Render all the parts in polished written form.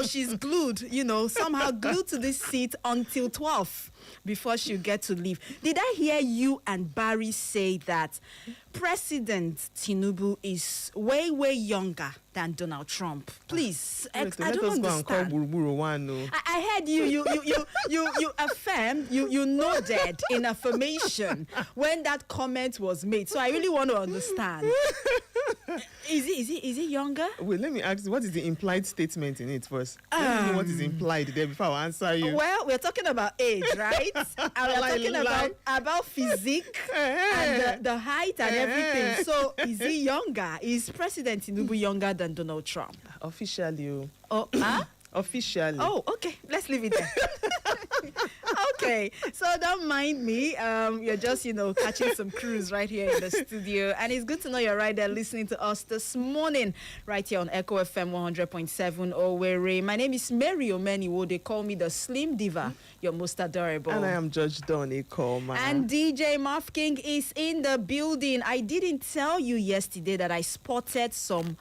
she's glued, somehow glued to this seat until 12 before she'll get to leave. Did I hear you and Barry say that President Tinubu is way, way younger than Donald Trump? Please, I don't understand. I heard you affirmed, you nodded in affirmation when that comment was made. So I really want to understand. Is he younger? Wait, let me ask you, what is the implied statement in it first? Let me know what is implied there before I answer you. Well, we're talking about age, right? And we're talking about physique and the height and everything. So is he younger? Is President Tinubu younger than Donald Trump? Officially. Oh, huh? Officially. Oh, okay. Let's leave it there. Okay, so don't mind me. You're just, catching some cruise right here in the studio. And it's good to know you're right there listening to us this morning, right here on Echo FM 100.7 Owerri. My name is Mary Omeniwo. They call me the Slim Diva, your most adorable. And I am Judge Donny Coleman. And DJ Marv King is in the building. I didn't tell you yesterday that I spotted some...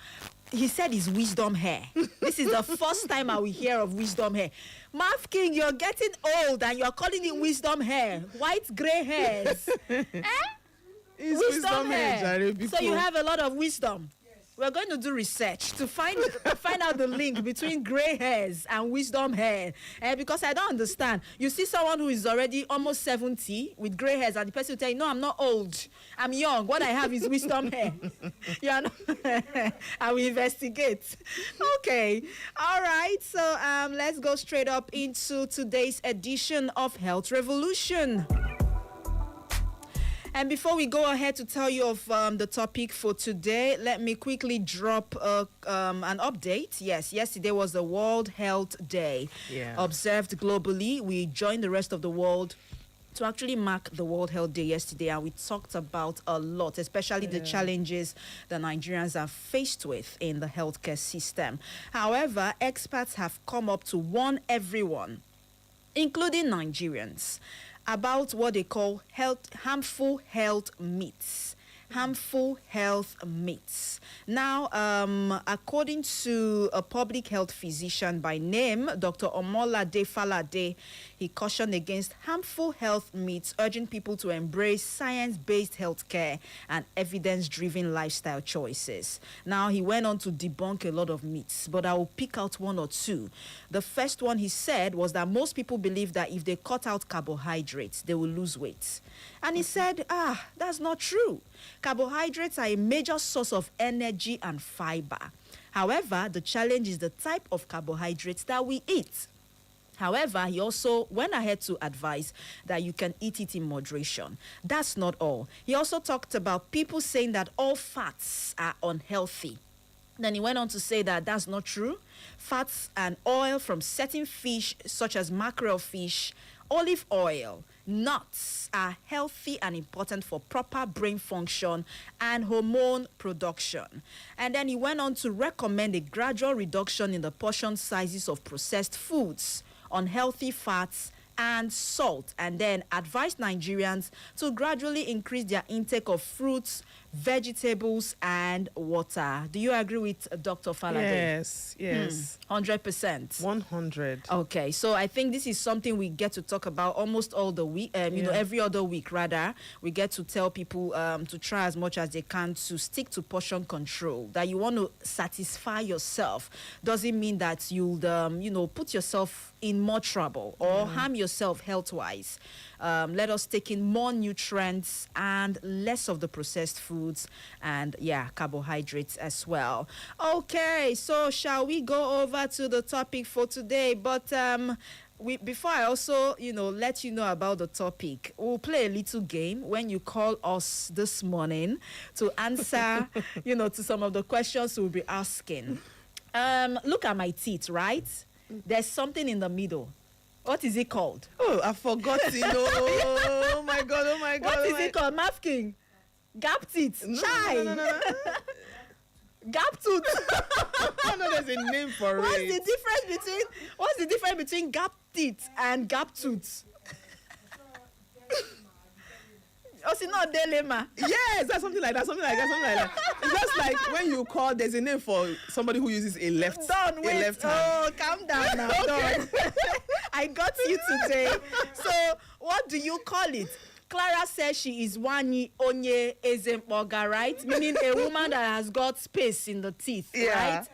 He said his wisdom hair. This is the first time I will hear of wisdom hair. Marv King, you're getting old and you're calling it wisdom hair. White, grey hairs. Wisdom hair. So you have a lot of wisdom. Yes. We're going to do research to find out the link between grey hairs and wisdom hair. Because I don't understand. You see someone who is already almost 70 with grey hairs and the person will tell you, no, I'm not old. I'm young. What I have is wisdom hair. I will investigate. Okay. All right. So let's go straight up into today's edition of Health Revolution. And before we go ahead to tell you of the topic for today, let me quickly drop an update. Yes, yesterday was the World Health Day. Yeah. Observed globally. We joined the rest of the world to actually mark the World Health Day yesterday, and we talked about a lot, especially the challenges the Nigerians are faced with in the healthcare system. However, experts have come up to warn everyone, including Nigerians, about what they call harmful health myths. Harmful health myths. Now, according to a public health physician by name, Dr. Omolade Falade, he cautioned against harmful health myths, urging people to embrace science-based healthcare and evidence-driven lifestyle choices. Now, he went on to debunk a lot of myths, but I will pick out one or two. The first one he said was that most people believe that if they cut out carbohydrates, they will lose weight. And he said, that's not true. Carbohydrates are a major source of energy and fiber. However, the challenge is the type of carbohydrates that we eat. However, he also went ahead to advise that you can eat it in moderation. That's not all. He also talked about people saying that all fats are unhealthy. Then he went on to say that that's not true. Fats and oil from certain fish, such as mackerel fish, olive oil, nuts are healthy and important for proper brain function and hormone production. And then he went on to recommend a gradual reduction in the portion sizes of processed foods, unhealthy fats, and salt, and then advised Nigerians to gradually increase their intake of fruits, vegetables, and water. Do you agree with Dr. Falade? Yes. 100%. 100. Okay, so I think this is something we get to talk about almost all the week, every other week rather. We get to tell people to try as much as they can to stick to portion control, that you want to satisfy yourself. Doesn't mean that you'll, put yourself in more trouble or harm yourself health-wise. Let us take in more nutrients and less of the processed foods and carbohydrates as well. Okay, so shall we go over to the topic for today? But before I also let you know about the topic, we'll play a little game when you call us this morning to answer to some of the questions we'll be asking. Look at my teeth, right? There's something in the middle. What is it called? Oh, I forgot to know. Oh my god. What is it called? Math King? Gap teeth. Chai. No. Gap tooth. I know there's a name for it. What's the difference between gap teeth and gap tooth? Osino Delema. Yes, that's something like that. It's just like when you call, there's a name for somebody who uses a left. Don, wait. left hand. Oh, calm down now. Don. I got you today. So, what do you call it? Clara says she is Wani Onye Ezempoga, right? Meaning a woman that has got space in the teeth, right?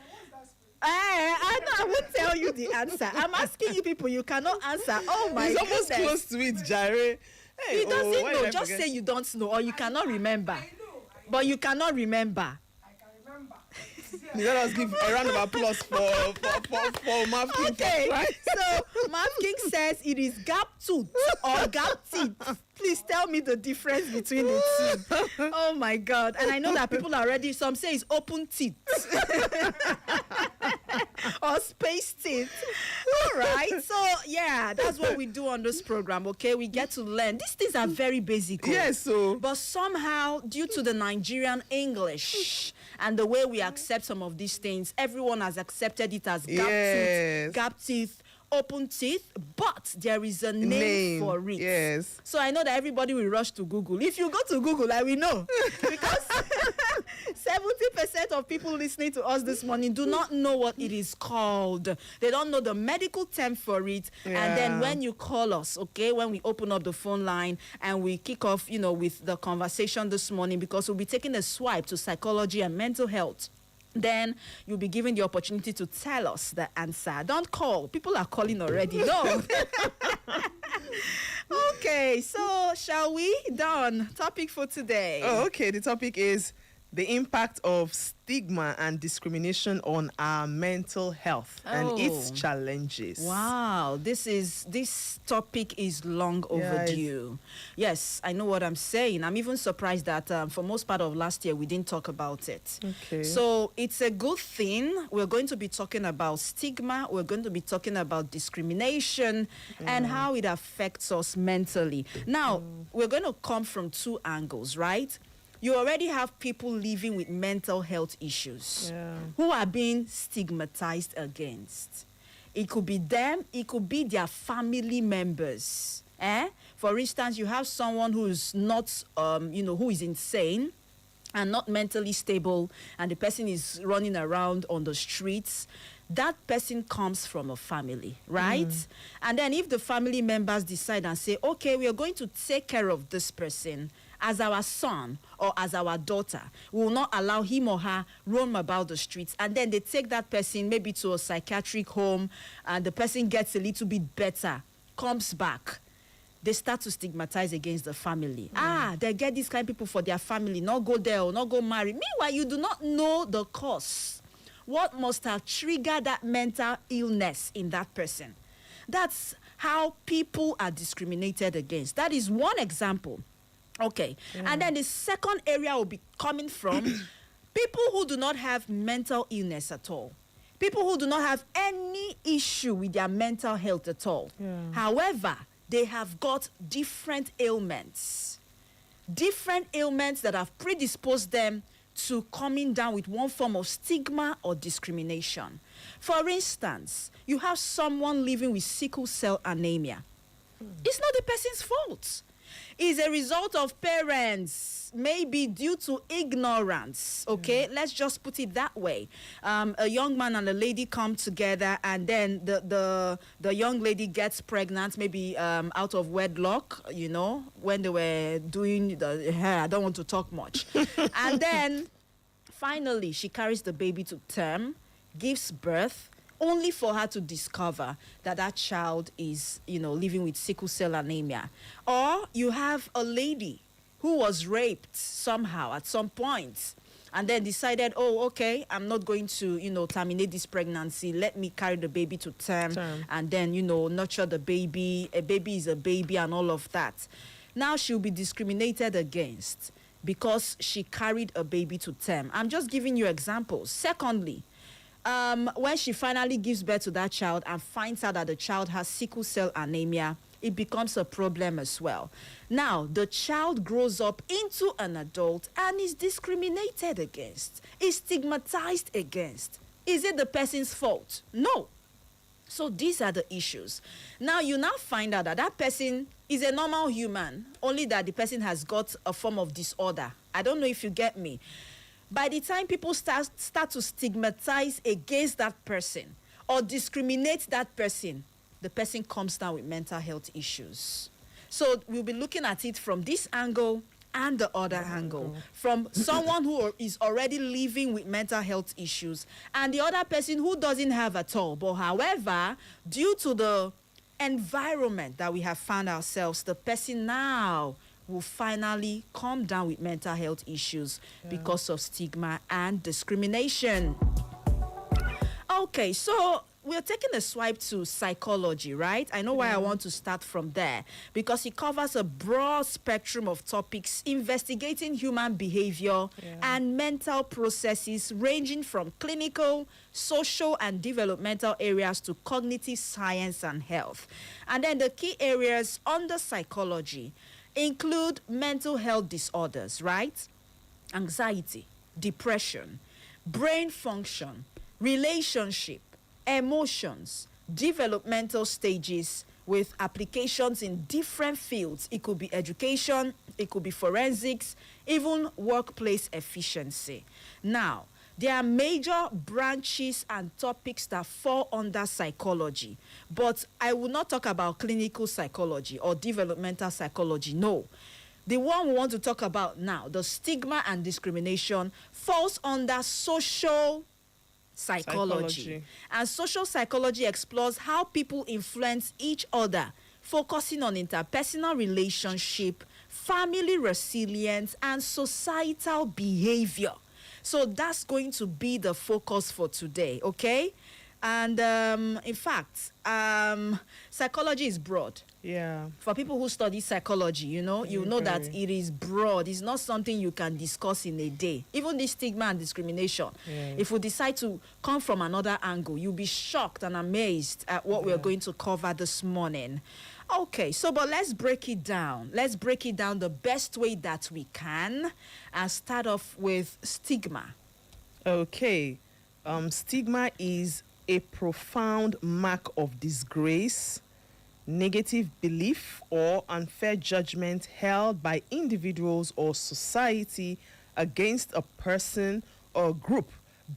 I won't tell you the answer. I'm asking you people, you cannot answer. Oh my God. It's almost close to it, Jare. He doesn't know. Just say you don't know or you cannot remember. But you cannot remember. Let us give a round of applause for Mav King. Okay, right? So Mav King says it is gap tooth or gap teeth. Please tell me the difference between the two. Oh my God. And I know that people are already, some say it's open teeth. Or space teeth. All right. So yeah, that's what we do on this program, okay? We get to learn. These things are very basic. Yes, so. But somehow, due to the Nigerian English and the way we accept some of these things, everyone has accepted it as gap teeth, open teeth, but there is a name for it. Yes. So I know that everybody will rush to Google. If you go to Google, I will know. Because 70% of people listening to us this morning do not know what it is called. They don't know the medical term for it. Yeah. And then when you call us, okay, when we open up the phone line and we kick off, with the conversation this morning, because we'll be taking a swipe to psychology and mental health, then you'll be given the opportunity to tell us the answer. Don't call. People are calling already. No. Okay, so shall we? Done. Topic for today. Oh, okay. The topic is the impact of stigma and discrimination on our mental health and its challenges. Wow, this topic is long overdue. Yes, I know what I'm saying. I'm even surprised that for most part of last year we didn't talk about it. Okay. So it's a good thing. We're going to be talking about stigma. We're going to be talking about discrimination and how it affects us mentally. Now, we're going to come from two angles, right? You already have people living with mental health issues who are being stigmatized against. It could be them, it could be their family members. For instance, you have someone who's not, who is insane and not mentally stable, and the person is running around on the streets. That person comes from a family, right? And then if the family members decide and say, okay, we are going to take care of this person as our son or as our daughter, we will not allow him or her roam about the streets, and then they take that person maybe to a psychiatric home, and the person gets a little bit better, comes back, they start to stigmatize against the family. They get these kind of people for their family, not go there or not go marry. Meanwhile, you do not know the cause. What must have triggered that mental illness in that person? That's how people are discriminated against. That is one example. Okay. And then the second area will be coming from people who do not have mental illness at all. People who do not have any issue with their mental health at all. However, they have got different ailments that have predisposed them to coming down with one form of stigma or discrimination. For instance, you have someone living with sickle cell anemia. It's not the person's fault. It's a result of parents, maybe due to ignorance, okay? Let's just put it that way. A young man and a lady come together, and then the young lady gets pregnant, maybe out of wedlock, when they were doing the hair. I don't want to talk much. And then, finally, she carries the baby to term, gives birth, only for her to discover that that child is, living with sickle cell anemia. Or you have a lady who was raped somehow at some point and then decided, oh, okay, I'm not going to, terminate this pregnancy. Let me carry the baby to term. And then, nurture the baby. A baby is a baby and all of that. Now she'll be discriminated against because she carried a baby to term. I'm just giving you examples. Secondly, when she finally gives birth to that child and finds out that the child has sickle cell anemia, it becomes a problem as well. Now, the child grows up into an adult and is discriminated against, is stigmatized against. Is it the person's fault? No. So these are the issues. Now you now find out that that person is a normal human, only that the person has got a form of disorder. I don't know if you get me. By the time people start to stigmatize against that person or discriminate that person, the person comes down with mental health issues. So we'll be looking at it from this angle and the other angle, from someone who is already living with mental health issues and the other person who doesn't have at all. But however, due to the environment that we have found ourselves, the person now will finally come down with mental health issues because of stigma and discrimination. Okay, so we're taking a swipe to psychology, right? I know why I want to start from there, because it covers a broad spectrum of topics investigating human behavior and mental processes ranging from clinical, social, and developmental areas to cognitive science and health. And then the key areas under psychology include mental health disorders, right? Anxiety, depression, brain function, relationship, emotions, developmental stages with applications in different fields. It could be education, it could be forensics, even workplace efficiency. Now, there are major branches and topics that fall under psychology, but I will not talk about clinical psychology or developmental psychology, no. The one we want to talk about now, the stigma and discrimination, falls under social psychology. And social psychology explores how people influence each other, focusing on interpersonal relationship, family resilience, and societal behavior. So that's going to be the focus for today, okay? And in fact, psychology is broad. Yeah. For people who study psychology, you know that it is broad. It's not something you can discuss in a day. Even this stigma and discrimination. Yeah. If we decide to come from another angle, you'll be shocked and amazed at what we're going to cover this morning. Okay, so but let's break it down. Let's break it down the best way that we can and start off with stigma. Okay. Stigma is a profound mark of disgrace, negative belief, or unfair judgment held by individuals or society against a person or group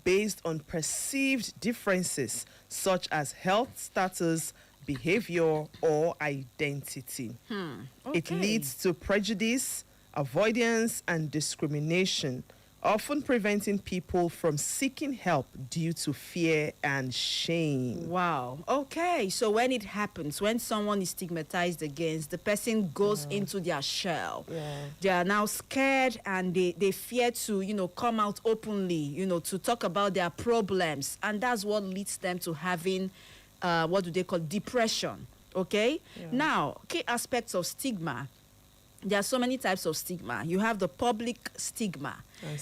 based on perceived differences such as health status, behavior, or identity. Okay. It leads to prejudice, avoidance, and discrimination, often preventing people from seeking help due to fear and shame. Wow. Okay. So when it happens, when someone is stigmatized against, the person goes into their shell. Yeah. They are now scared and they fear to, come out openly, to talk about their problems. And that's what leads them to having, what do they call, depression. Okay? Yeah. Now, key aspects of stigma. There are so many types of stigma. You have the public stigma,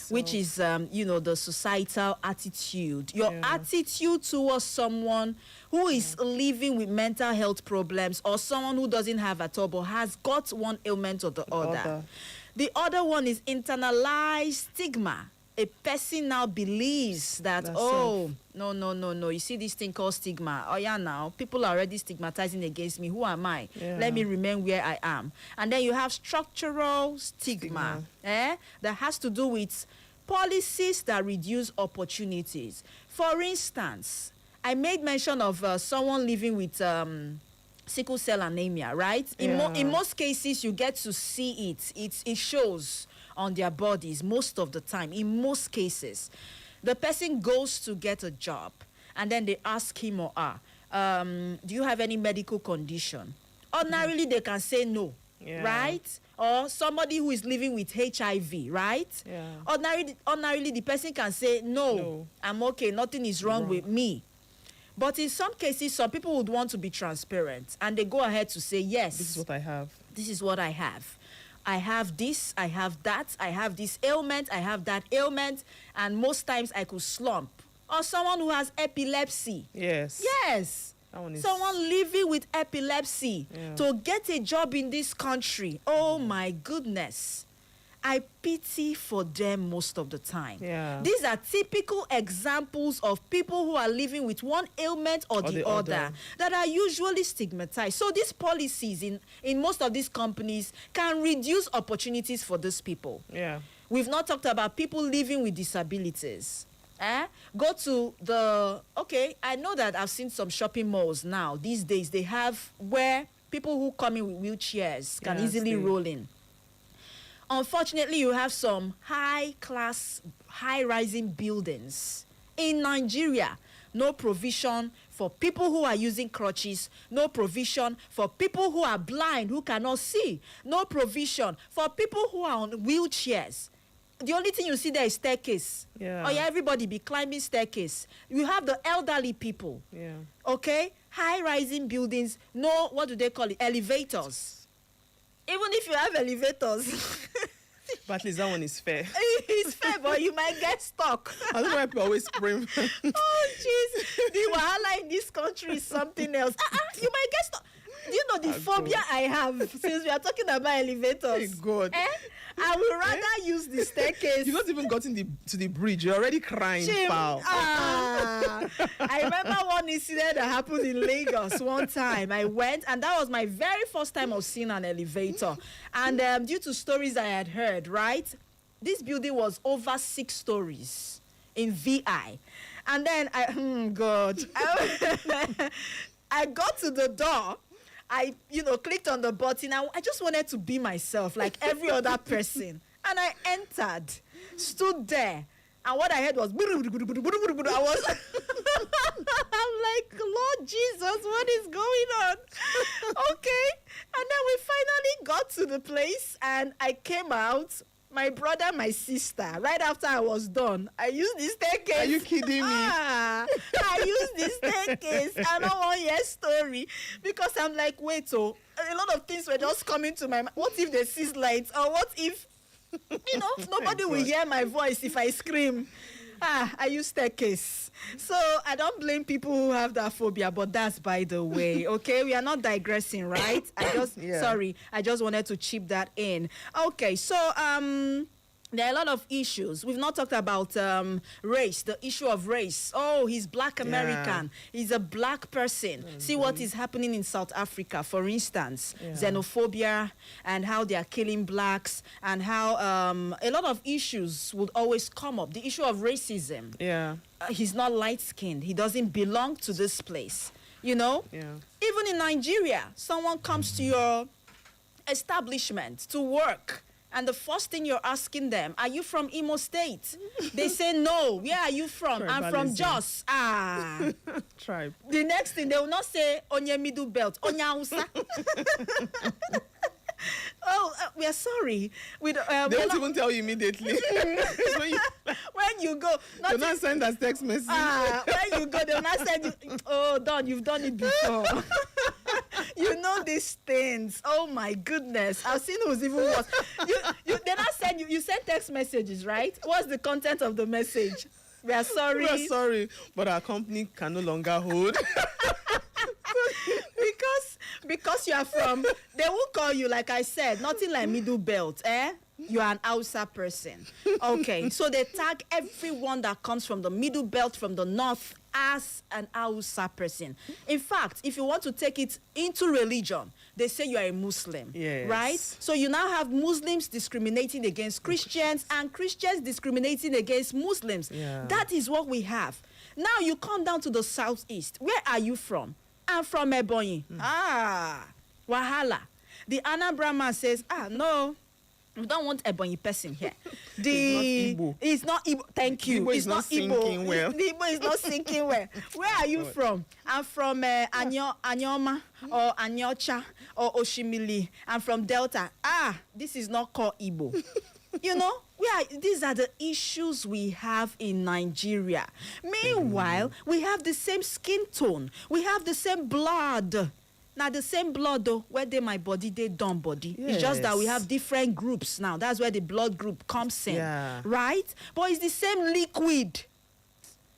which is, the societal attitude. Your attitude towards someone who is living with mental health problems or someone who doesn't have at all but has got one ailment or the other. The other one is internalized stigma. A person now believes that, no. You see this thing called stigma. Oh, yeah, now. People are already stigmatizing against me. Who am I? Yeah. Let me remain where I am. And then you have structural stigma. That has to do with policies that reduce opportunities. For instance, I made mention of someone living with sickle cell anemia, right? In most cases, you get to see it. It shows on their bodies most of the time. In most cases, the person goes to get a job and then they ask him or her, do you have any medical condition? Ordinarily, they can say no, right? Or somebody who is living with HIV, right? Yeah. Ordinarily, the person can say, no, I'm okay, nothing is wrong with me. But in some cases, some people would want to be transparent and they go ahead to say, yes. This is what I have. This is what I have. I have this, I have that, I have this ailment, I have that ailment, and most times I could slump. Or someone who has epilepsy. Yes. Yes. Someone living with epilepsy to get a job in this country. Oh my goodness. I pity for them most of the time. Yeah. These are typical examples of people who are living with one ailment or the other that are usually stigmatized. So these policies in most of these companies can reduce opportunities for these people. Yeah. We've not talked about people living with disabilities. Go to I know that I've seen some shopping malls now. These days, they have where people who come in with wheelchairs can easily roll in. Unfortunately, you have some high-class, high-rising buildings in Nigeria. No provision for people who are using crutches. No provision for people who are blind, who cannot see. No provision for people who are on wheelchairs. The only thing you see there is staircase. Yeah. Oh, yeah, everybody be climbing staircase. You have the elderly people. Yeah. Okay? High-rising buildings. No, what do they call it? Elevators. Even if you have elevators. But at least that one is fair. It's fair, but you might get stuck. I don't know why people always spring. Oh, jeez. The wahala in this country is something else. You might get stuck. Do you know the phobia I have since we are talking about elevators? God. I would rather use the staircase. You've not even gotten to the bridge. You're already crying, pal. I remember one incident that happened in Lagos one time. I went, and that was my very first time of seeing an elevator. And due to stories I had heard, right, this building was over 6 stories in VI. And then I got to the door. I, clicked on the button. I just wanted to be myself like every other person. And I entered, stood there. And what I heard was, I was, I'm like, Lord Jesus, what is going on? Okay. And then we finally got to the place and I came out. My brother, my sister, right after I was done, I used the staircase. Are you kidding me? I used the staircase. I don't want your story. Because I'm like, wait, a lot of things were just coming to my mind. What if they see lights? Or what if, nobody will hear my voice if I scream? I use staircase. So I don't blame people who have that phobia, but that's by the way. Okay, we are not digressing, right? I just wanted to chip that in. Okay, so there are a lot of issues. We've not talked about race, the issue of race. Oh, he's Black American. He's a Black person. See what is happening in South Africa, for instance. Xenophobia and how they are killing Blacks and how a lot of issues would always come up. The issue of racism. Yeah. He's not light-skinned. He doesn't belong to this place. Yeah. Even in Nigeria, someone comes to your establishment to work. And the first thing you're asking them, are you from Imo State? They say, no. Where are you from? I'm from Jos. Tribe. The next thing, they will not say, Onye Middle Belt, Onye Hausa. We are sorry. They won't even tell you immediately. When you go. They'll not send us text message. When you go, they'll not send you. Oh, Don, you've done it before. You know these things. Oh my goodness. I've seen who's even worse. They not send you. You send text messages, right? What's the content of the message? We are sorry. We are sorry, but our company can no longer hold. Because you are from, they will call you, like I said, nothing like Middle Belt, You are an Hausa person. Okay, so they tag everyone that comes from the Middle Belt, from the North, as an Hausa person. In fact, if you want to take it into religion, they say you are a Muslim, right? So you now have Muslims discriminating against Christians and Christians discriminating against Muslims. Yeah. That is what we have. Now you come down to the southeast. Where are you from? I'm from Ebonyi. Wahala. The Anambra man says, no, we don't want Ebonyi person here. It's not Igbo. Thank you. It's not sinking well. The Igbo is not sinking well. Where are you from? I'm from Anyoma or Anyocha or Oshimili. I'm from Delta. This is not called Igbo. These are the issues we have in Nigeria. Meanwhile, we have the same skin tone. We have the same blood. Now, the same blood, though, where they my body, they dumb body. Yes. It's just that we have different groups now. That's where the blood group comes in, right? But it's the same liquid.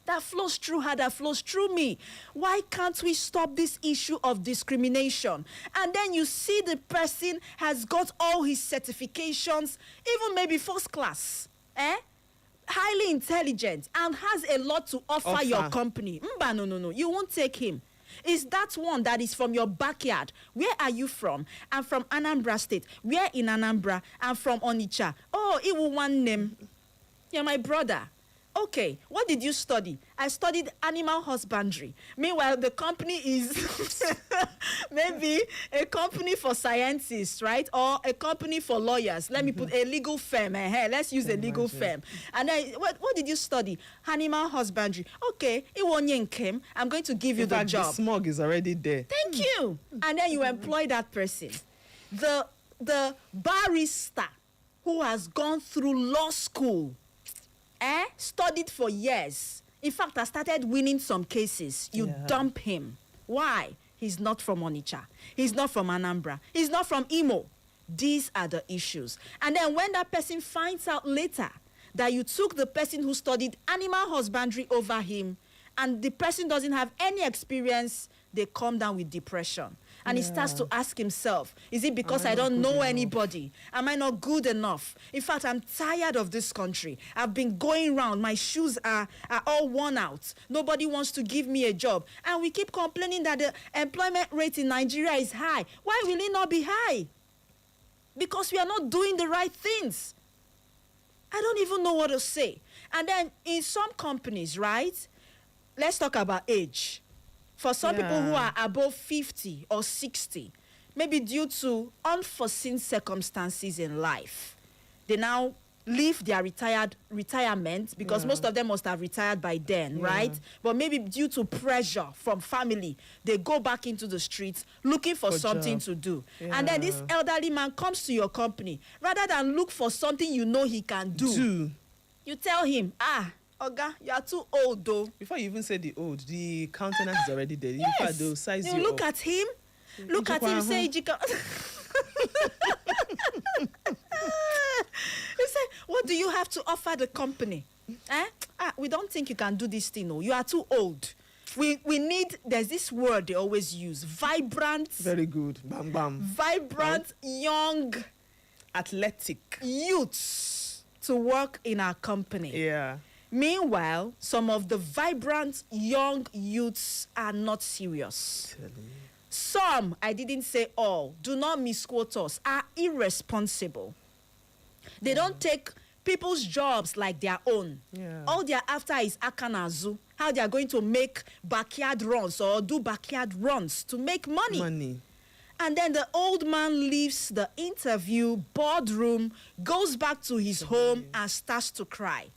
that flows through her, that flows through me. Why can't we stop this issue of discrimination? And then you see the person has got all his certifications, even maybe first class, highly intelligent, and has a lot to offer your company. No. You won't take him. Is that one that is from your backyard? Where are you from? I'm from Anambra State. Where in Anambra? I'm from Onitsha. Oh, it will one name. You're my brother. Okay, what did you study? I studied animal husbandry. Meanwhile, the company is maybe a company for scientists, right? Or a company for lawyers. Let me put a legal firm. Let's use a legal firm. And then, what did you study? Animal husbandry. Okay, Iwonyen came. I'm going to give you the job. The smog is already there. Thank you. And then you employ that person. The barrister who has gone through law school, studied for years. In fact, I started winning some cases. You dump him. Why? He's not from Onitsha. He's not from Anambra. He's not from Imo. These are the issues. And then when that person finds out later that you took the person who studied animal husbandry over him, and the person doesn't have any experience, they come down with depression. And he starts to ask himself, is it because I don't know anybody? Am I not good enough? In fact, I'm tired of this country. I've been going around. My shoes are all worn out. Nobody wants to give me a job. And we keep complaining that the employment rate in Nigeria is high. Why will it not be high? Because we are not doing the right things. I don't even know what to say. And then in some companies, right? Let's talk about age. For some people who are above 50 or 60, maybe due to unforeseen circumstances in life, they now leave their retirement because most of them must have retired by then, right? But maybe due to pressure from family, they go back into the streets looking for something to do. And then this elderly man comes to your company. Rather than look for something you know he can do, you tell him, Oga, you are too old though. Before you even say the old, the countenance is already there. Yes. In fact, they'll size you look at him. Look at him, say, Ijika. You say, what do you have to offer the company? We don't think you can do this thing. No, you are too old. We need, there's this word they always use, vibrant. Very good. Bam, bam. Vibrant, young, athletic youths to work in our company. Yeah. Meanwhile, some of the vibrant young youths are not serious. Some, I didn't say all, do not misquote us, are irresponsible. They don't take people's jobs like their own. All they're after is akanazu, how they are going to make backyard runs or do backyard runs to make money. And then the old man leaves the interview, boardroom, goes back to his home and starts to cry.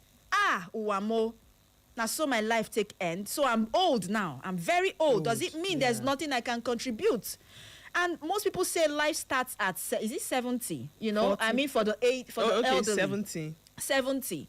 Uwamo, now so my life take end. So I'm old now. I'm very old. Does it mean there's nothing I can contribute? And most people say life starts at, is it 70? You know, 40? I mean for the elderly. 70.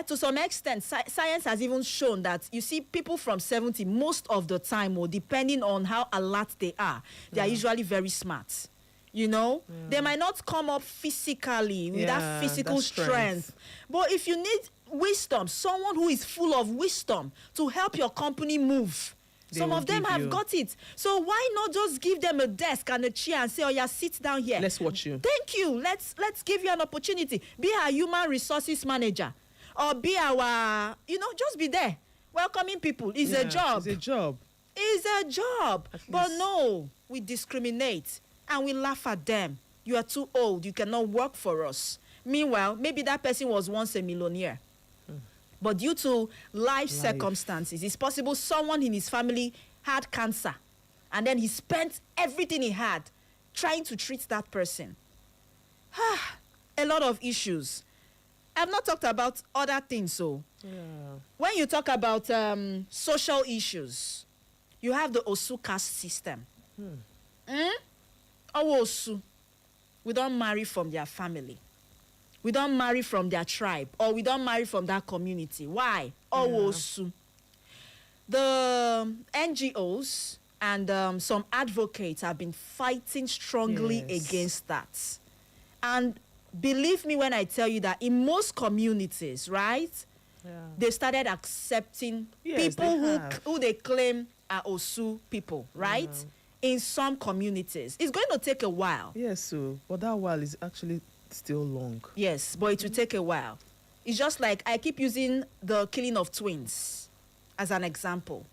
To some extent, science has even shown that, you see, people from 70, most of the time, or depending on how alert they are usually very smart. You know, they might not come up physically with that physical strength. But if you need wisdom, someone who is full of wisdom to help your company move, some of them have got it. So why not just give them a desk and a chair and say, oh yeah, sit down here. Let's watch you. Thank you. Let's give you an opportunity. Be our human resources manager. Or be our, just be there. Welcoming people is a job. It's a job. It's a job. But no, we discriminate and we laugh at them. You are too old. You cannot work for us. Meanwhile, maybe that person was once a millionaire. But due to life circumstances, it's possible someone in his family had cancer. And then he spent everything he had trying to treat that person. A lot of issues. I've not talked about other things, so. When you talk about social issues, you have the Osu caste system. Osu. We don't marry from their family. We don't marry from their tribe, or we don't marry from that community. Why? Osu. The NGOs and some advocates have been fighting strongly against that. And believe me when I tell you that in most communities, right, they started accepting Yes, people who they claim are Osu people, right? In some communities. It's going to take a while. Yes, so but that while is actually still long. Yes, but it will take a while. It's just like I keep using the killing of twins as an example.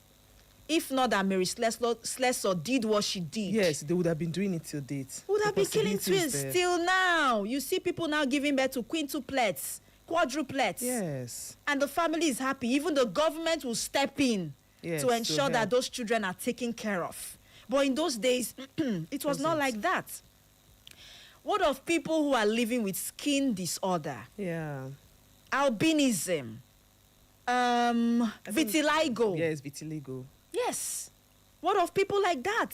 If not that Mary Slessor did what she did. Yes, they would have been doing it till date. Would have been killing twins still now. You see people now giving birth to quintuplets, quadruplets. Yes. And the family is happy. Even the government will step in to ensure that those children are taken care of. But in those days, it was not like that. What of people who are living with skin disorder? Yeah. Albinism. Vitiligo. Yes, vitiligo. Yes. What of people like that?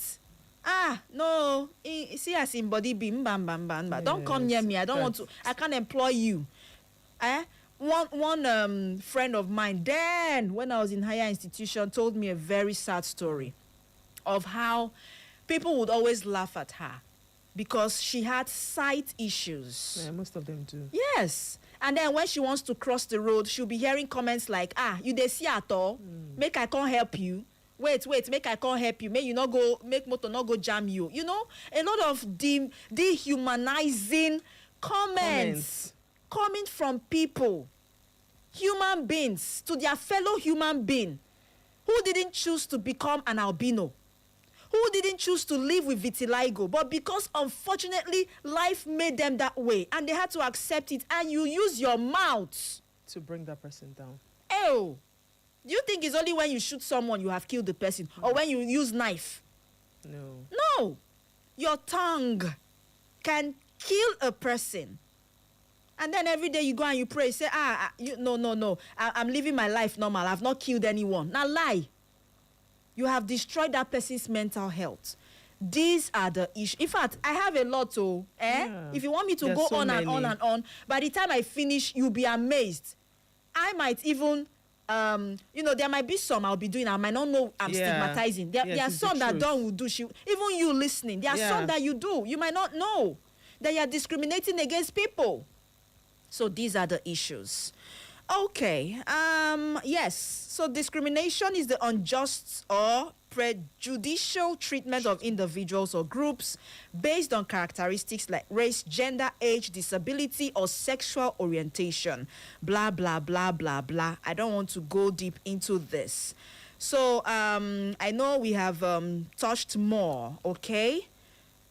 No. See as in body beam, bam, bam, bam, bam. Don't come near me. I don't want to. I can't employ you. One friend of mine, then, when I was in higher institution, told me a very sad story of how people would always laugh at her because she had sight issues. Yeah, most of them do. Yes. And then when she wants to cross the road, she'll be hearing comments like, you dey see at all? Make I can't help you. Wait, make I can't help you. Make motor not go jam you. You know, a lot of dehumanizing comments coming from people, human beings, to their fellow human being who didn't choose to become an albino, who didn't choose to live with vitiligo, but because unfortunately life made them that way and they had to accept it, and you use your mouth to bring that person down. Oh, do you think it's only when you shoot someone you have killed the person, or when you use knife? No. Your tongue can kill a person. And then every day you go and you pray, say, no, I'm living my life normal. I've not killed anyone. Now lie. You have destroyed that person's mental health. These are the issues. In fact, I have a lot to, if you want me to go on and on and on, by the time I finish, you'll be amazed. I might even, there might be some I'll be doing. I might not know I'm stigmatizing. There are some that Dawn will do. Even you listening, there are some that you do. You might not know that you're discriminating against people. So these are the issues. Okay. Yes. So discrimination is the unjust or prejudicial treatment of individuals or groups based on characteristics like race, gender, age, disability, or sexual orientation. Blah, blah, blah, blah, blah. I don't want to go deep into this. So I know we have touched more, okay,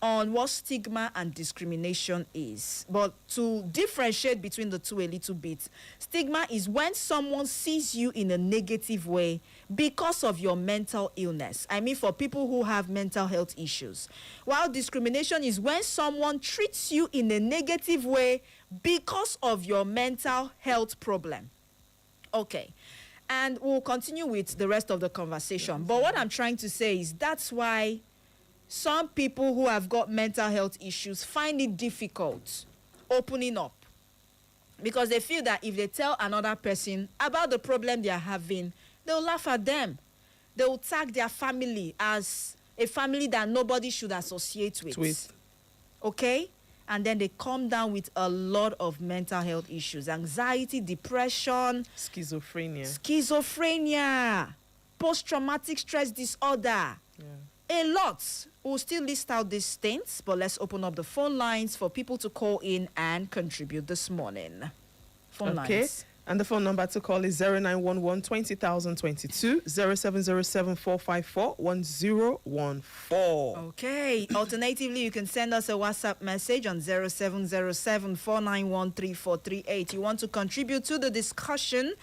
on what stigma and discrimination is. But to differentiate between the two a little bit, stigma is when someone sees you in a negative way because of your mental illness. I mean, for people who have mental health issues. While discrimination is when someone treats you in a negative way because of your mental health problem. Okay. And we'll continue with the rest of the conversation. But what I'm trying to say is that's why some people who have got mental health issues find it difficult opening up, because they feel that if they tell another person about the problem they are having, they'll laugh at them. They will tag their family as a family that nobody should associate with. Okay? And then they come down with a lot of mental health issues. Anxiety, depression. Schizophrenia. Post-traumatic stress disorder. A lot. We'll still list out these things, but let's open up the phone lines for people to call in and contribute this morning. Phone lines. And the phone number to call is 0911 20022 0707 454 1014. Okay. Alternatively, you can send us a WhatsApp message on 0707 491 3438. You want to contribute to the discussion?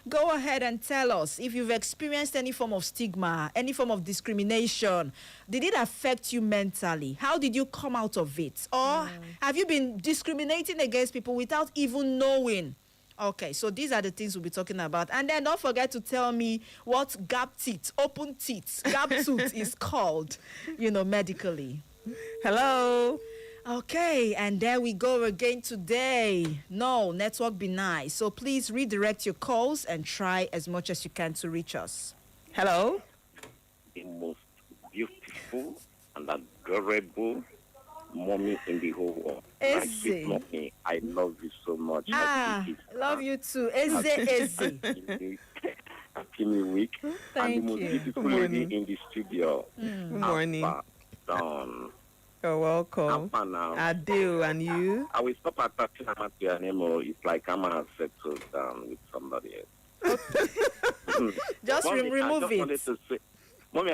Go ahead and tell us if you've experienced any form of stigma, any form of discrimination. Did it affect you mentally? How did you come out of it? Or have you been discriminating against people without even knowing? Okay, so these are the things we'll be talking about. And then don't forget to tell me what gap tooth is called, medically. Hello. Okay, and there we go again today. No, network be nice. So please redirect your calls and try as much as you can to reach us. Hello. The most beautiful and adorable mommy in the whole world. My sweet mommy, I love you so much. Love you too. Eze. Happy New Week. Thank and the most you. beautiful lady in the studio. Good morning. Done. You're welcome. Adele, and you? I will stop attaching to your name. It's like I'm going to settle down with somebody else. Just Mommy, remove I just wanted to say, Mommy,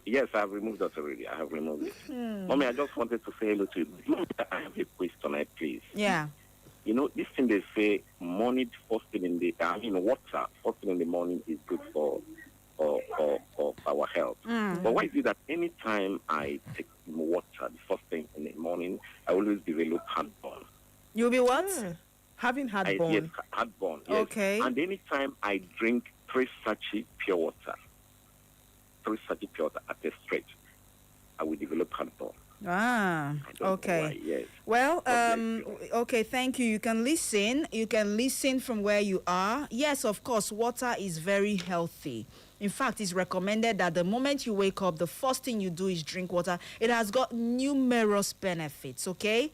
yes, I have removed that already. I have removed it. Mommy, I just wanted to say hello to you. Mommy, I have a question, please. Yeah. You know, this thing they say, morning first thing in the, water first thing in the morning is good for our health. But why is it that anytime I take water the first thing in the morning, I always develop heartburn? You'll be what? Having heartburn. Yes, heartburn. Yes. Okay. And anytime I drink 3 sachets pure water at a stretch, I will develop heartburn. Okay. Yes. Well, okay, thank you. You can listen from where you are. Yes, of course, water is very healthy. In fact, it's recommended that the moment you wake up, the first thing you do is drink water. It has got numerous benefits, okay?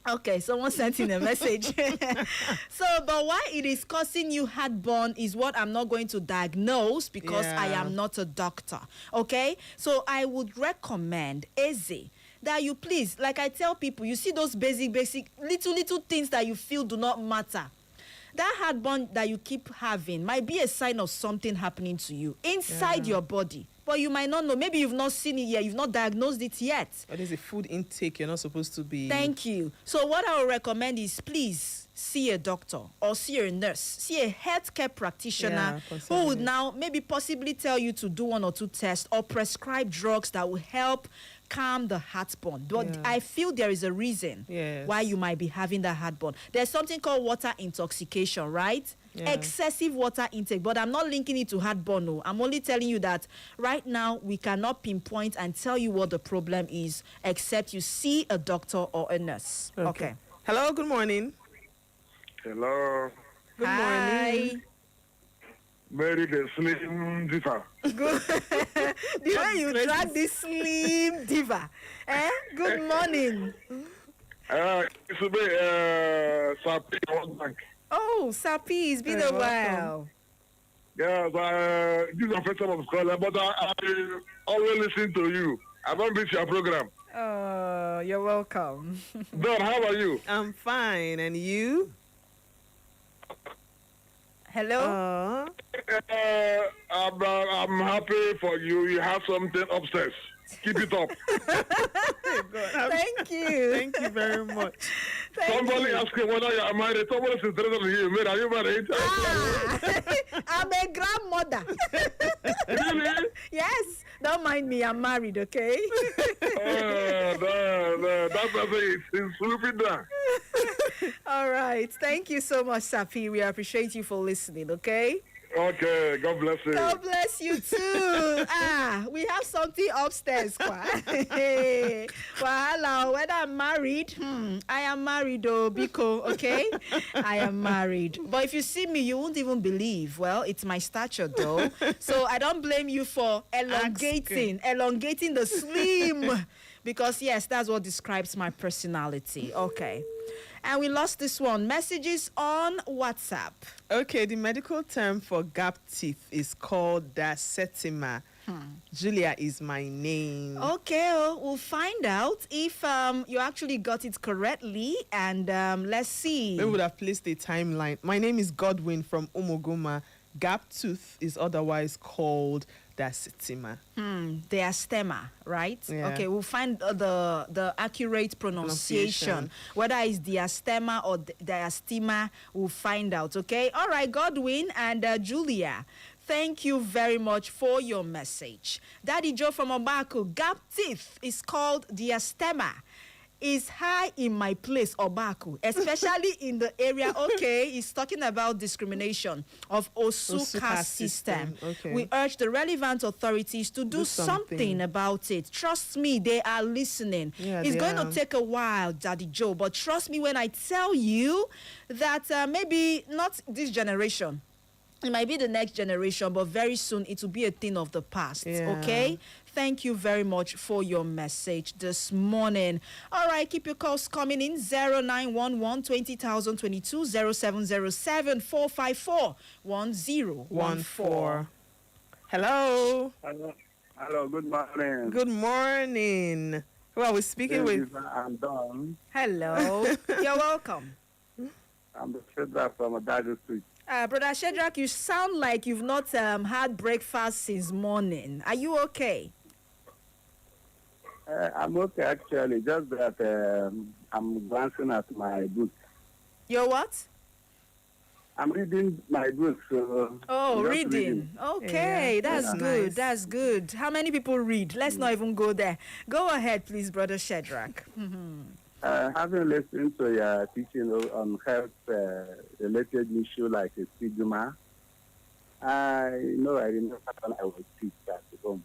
Okay, someone sent in a message. But why it is causing you heartburn is what I'm not going to diagnose because I am not a doctor, okay? So I would recommend, Eze, that you please, like I tell people, you see those basic, little things that you feel do not matter. That heartburn that you keep having might be a sign of something happening to you inside your body. But you might not know. Maybe you've not seen it yet. You've not diagnosed it yet. But there's a food intake you're not supposed to be. Thank you. So what I would recommend is please see a doctor or see a nurse, see a healthcare practitioner who would now maybe possibly tell you to do 1 or 2 tests or prescribe drugs that will help calm the heartburn. But I feel there is a reason why you might be having that heartburn. There's something called water intoxication, right? Excessive water intake, but I'm not linking it to heartburn. No. I'm only telling you that right now we cannot pinpoint and tell you what the problem is except you see a doctor or a nurse. Okay. Hello, good morning. Hello. Good morning. Mary the Slim Diva. Good. The way you drag this Slim Diva. Good morning. It's a bit Sapi World Bank. Oh, Sapi, it's been a while. Yes, this is the first time I'm calling, but I always listen to you. I don't miss your program. Oh, you're welcome. Don, how are you? I'm fine, and you? Hello? I'm happy for you. You have something upstairs. Keep it up. Thank you. Thank you very much. Somebody asking whether you are married. Somebody's interested in you. Are you married? I'm a grandmother. Really? Yes. Don't mind me. I'm married, okay? That's it. It's swooping down. All right. Thank you so much, Sapi. We appreciate you for listening, okay? Okay, God bless you. God bless you too. We have something upstairs. Well, hello. Whether I'm married, I am married, Biko, okay? I am married. But if you see me, you won't even believe. Well, it's my stature, though. So I don't blame you for elongating the slim. Because, yes, that's what describes my personality. Okay. And we lost this one. Messages on WhatsApp. Okay, the medical term for gap teeth is called Stigma. Julia is my name. Okay, we'll find out if you actually got it correctly. And let's see. We would have placed a timeline. My name is Godwin from Umoguma. Gap tooth is otherwise called Stigma. Diastema, right? Yeah. Okay, we'll find the accurate pronunciation. Whether it's diastema or diastema, we'll find out, okay? All right, Godwin and Julia, thank you very much for your message. Daddy Joe from Obaku, gap teeth is called diastema. Is high in my place, Obaku, especially in the area, he's talking about discrimination of Osuka system. Okay. We urge the relevant authorities to do something about it. Trust me, they are listening. It's going to take a while, Daddy Joe, but trust me when I tell you that maybe not this generation, It might be the next generation, but very soon it will be a thing of the past. Yeah. Okay? Thank you very much for your message this morning. All right, keep your calls coming in. 0911 20022 0707 454 1014. Hello. Hello. Hello, good morning. Good morning. Who are we speaking with? I'm Don. Hello. You're welcome. I'm the trader from Adado Street. Brother Shedrack, you sound like you've not had breakfast since morning. Are you okay? I'm okay, actually. Just that I'm glancing at my books. You're what? I'm reading my books. So Oh, just reading. Okay, Yeah, that's that's good. nice. That's good. How many people read? Let's not even go there. Go ahead, please, Brother Shedrack. Having listened to your teaching on health-related issue like a stigma, I remember when I was sick at home.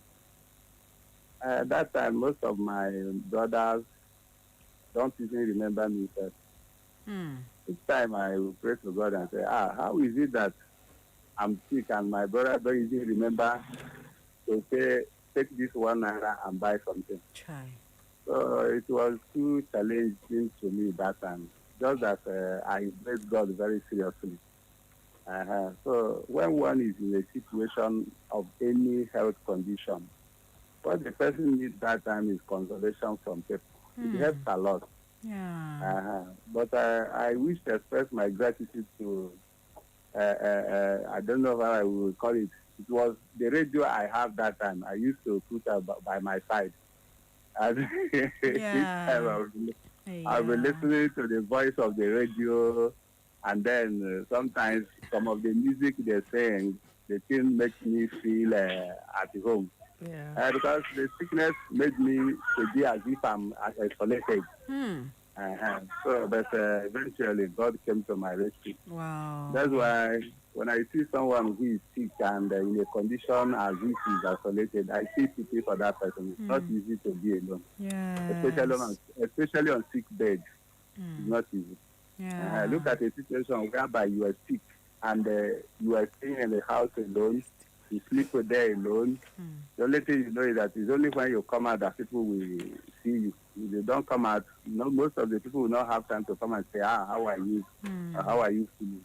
That time, most of my brothers don't even remember me. But each time I will pray to God and say, how is it that I'm sick and my brother don't even remember to say, take this 1 naira and buy something. Try. So it was too challenging to me that time. Just that I embraced God very seriously. So when one is in a situation of any health condition, what the person needs that time is consolation from people. It helps a lot. Yeah. But I wish to express my gratitude to, I don't know how I will call it. It was the radio I have that time. I used to put by my side. And each time I'll be listening to the voice of the radio, and then sometimes some of the music they're saying, the thing makes me feel at home. Yeah. Because the sickness made me to be as if I'm isolated. So, but eventually God came to my rescue. Wow. That's why when I see someone who is sick and in a condition as if he's isolated, I see pity for that person. It's not easy to be alone. Yeah. Especially on sick bed. It's not easy. Yeah. Look at a situation whereby you are sick and you are staying in the house alone. You sleep there alone. The only thing you know is that it's only when you come out that people will see you. If they don't come out, most of the people will not have time to come and say, how are you? Or how are you feeling?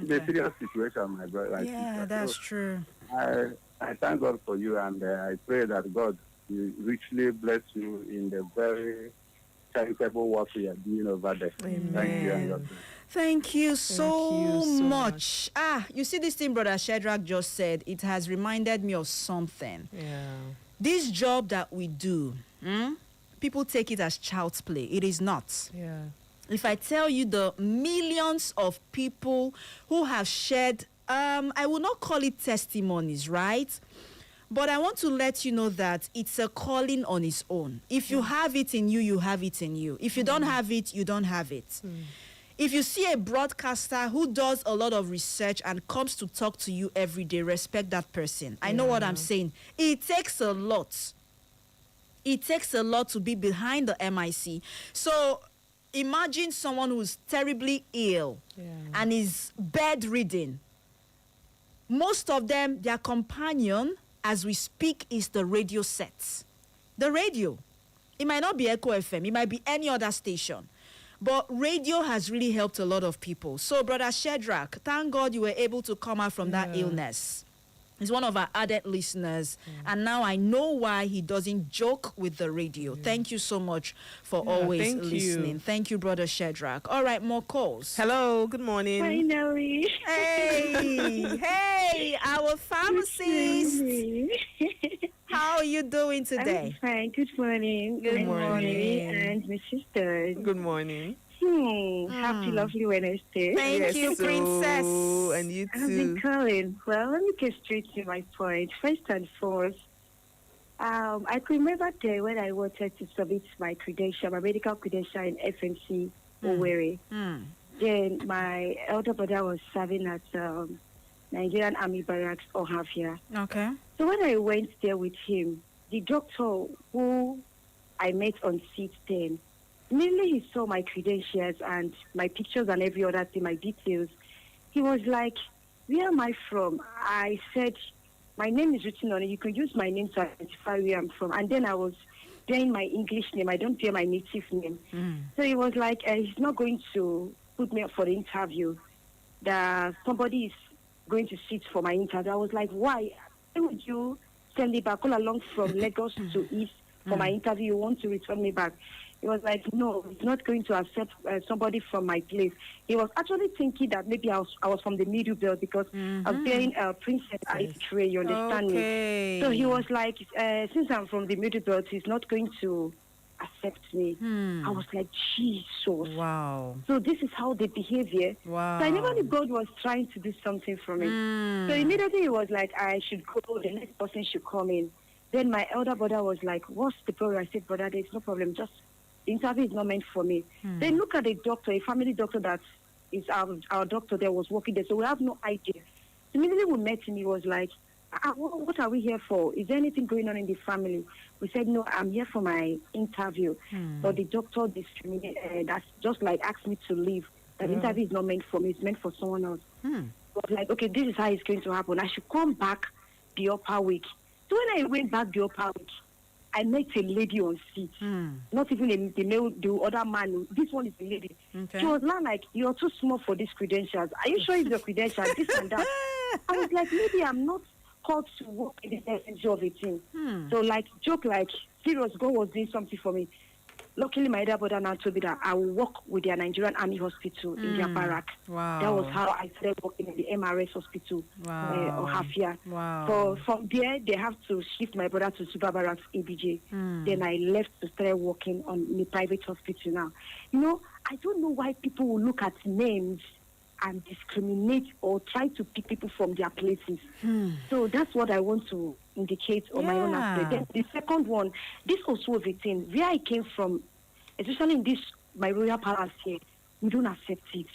It's a serious situation, my brother. Yeah, that's true. I thank God for you, and I pray that God will richly bless you in the very charitable work you are doing over there. Amen. Thank you. And God bless. Thank you so so much. You see this thing Brother Shedrack just said, it has reminded me of something. Yeah. This job that we do, people take it as child's play. It is not. Yeah. If I tell you the millions of people who have shared, I will not call it testimonies, right? But I want to let you know that it's a calling on its own. If you have it in you, you have it in you. If you don't have it, you don't have it. If you see a broadcaster who does a lot of research and comes to talk to you every day, respect that person. I know what I'm saying. It takes a lot. It takes a lot to be behind the MIC. So imagine someone who's terribly ill and is bedridden. Most of them, their companion, as we speak, is the radio set. The radio. It might not be Echo FM. It might be any other station. But radio has really helped a lot of people. So, Brother Shedrack, thank God you were able to come out from that illness. He's one of our ardent listeners. And now I know why he doesn't joke with the radio. Thank you so much for always listening. Thank you, Brother Shedrack. All right, more calls. Hello, good morning. Finally. Hey, our pharmacist. How are you doing today? I'm fine. Good morning. Good morning. And my sister. Good morning. Happy, lovely Wednesday. Thank you, Princess. And you I've too. been calling. Well, let me get straight to my point. First and foremost, I can remember day when I wanted to submit my credential, my medical credential in FMC Owerri. Then my elder brother was serving at Nigerian Army Barracks Ohafia. Okay. So when I went there with him, the doctor who I met on seat 10, immediately he saw my credentials and my pictures and every other thing, my details. He was like, where am I from? I said, my name is written on it. You can use my name to identify where I'm from. And then I was doing my English name. I don't hear my native name. So it was like, he's not going to put me up for the interview. That somebody is going to sit for my interview. I was like, why? Why would you send me back all along from Lagos to East for my interview? You want to return me back? He was like, no, he's not going to accept somebody from my place. He was actually thinking that maybe I was from the middle belt because I was bearing Princess Ice-Tray, you understand me? So he was like, since I'm from the middle belt, he's not going to accept me. I was like, Jesus. Wow. So this is how they behave here. Wow. So I never knew God was trying to do something for me. So immediately he was like, I should go, the next person should come in. Then my elder brother was like, what's the problem? I said, brother, there's no problem. Just the interview is not meant for me. Then look at the doctor, a family doctor that is our doctor that was working there. So we have no idea. Immediately we met him, he was like, what are we here for? Is there anything going on in the family? We said, no, I'm here for my interview. But the doctor discriminated, that's just like asked me to leave. That interview is not meant for me, it's meant for someone else. I was like, okay, this is how it's going to happen. I should come back the upper week. So when I went back the upper week, I met a lady on seat. Not even the other man. This one is a lady. Okay. She was like, you're too small for these credentials. Are you sure it's your credentials? This and that. I was like, maybe I'm not called to work in the messenger of a team. So like, joke like, serious, God was doing something for me. Luckily, my elder brother now told me that I will work with their Nigerian Army Hospital in their barrack. Wow. That was how I started working in the MRS Hospital, or Hafia. Wow. So from there, they have to shift my brother to Super Barracks ABJ. Then I left to start working in the private hospital now. You know, I don't know why people will look at names and discriminate or try to pick people from their places. So that's what I want to indicate on my own aspect. Then the second one, this also a thing. Where I came from, especially in this my royal palace here, we don't accept it.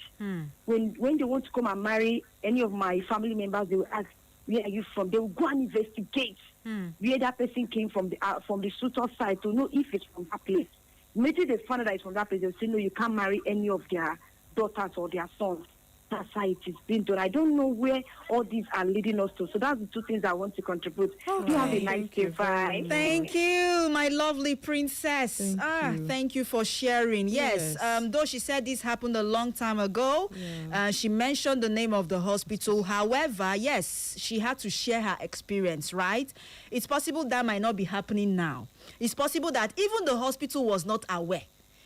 When they want to come and marry any of my family members, they will ask, where are you from? They will go and investigate where that person came from the suitor side to know if it's from that place. Maybe they find out that it's from that place, they'll say, no, you can't marry any of their daughters or their sons. That's how it is being done. I don't know where all these are leading us to. So that's the two things I want to contribute. You have a nice day. Bye. Thank you, my lovely princess. Thank you for sharing. Yes. Though she said this happened a long time ago, she mentioned the name of the hospital. However, yes, she had to share her experience, right? It's possible that might not be happening now. It's possible that even the hospital was not aware.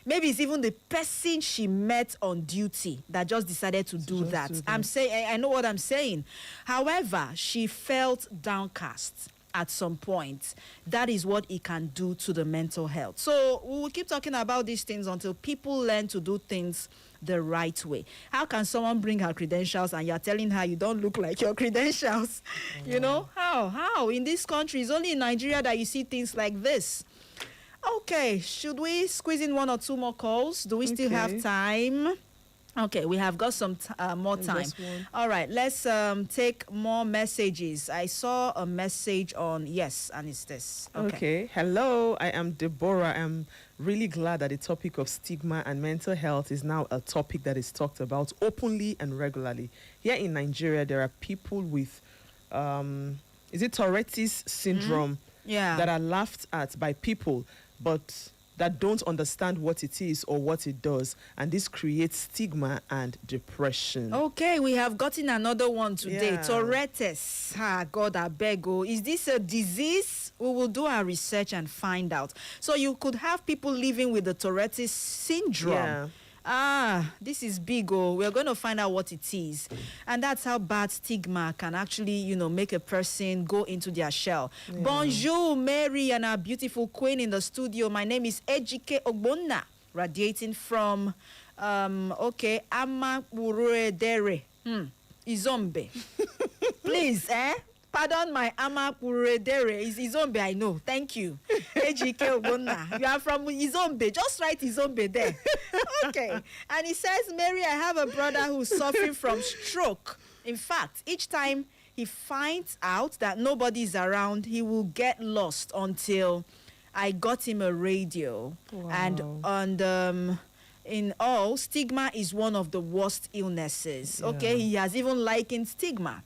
Maybe it's even the person she met on duty that just decided to do that. I'm saying, I know what I'm saying. However, she felt downcast at some point. That is what it can do to the mental health. So we will keep talking about these things until people learn to do things the right way. How can someone bring her credentials and you're telling her you don't look like your credentials? You know, how? In this country, it's only in Nigeria that you see things like this. Okay, should we squeeze in one or two more calls? Do we still have time? Okay, we have got some more time. All right, let's take more messages. I saw a message on, yes, and it's this. Okay. Hello, I am Deborah. I'm really glad that the topic of stigma and mental health is now a topic that is talked about openly and regularly. Here in Nigeria, there are people with, is it Tourette's syndrome that are laughed at by people, but that don't understand what it is or what it does. And this creates stigma and depression. Okay, we have gotten another one today. Tourette's. God, I beg you. Is this a disease? We will do our research and find out. So you could have people living with the Tourette's syndrome. This is big. We're going to find out what it is. And that's how bad stigma can actually, make a person go into their shell. Bonjour, Mary, and our beautiful queen in the studio. My name is Ejike Ogbonna, radiating from, Amapuredere, Izombe. Please, pardon my Amapuredere. Is Izombe, I know. Thank you. Ejike Ogbonna. You are from Izombe. Just write Izombe there. Okay. And he says, Mary, I have a brother who's suffering from stroke. In fact, each time he finds out that nobody is around, he will get lost until I got him a radio. And in all, stigma is one of the worst illnesses. Yeah. Okay, he has even likened stigma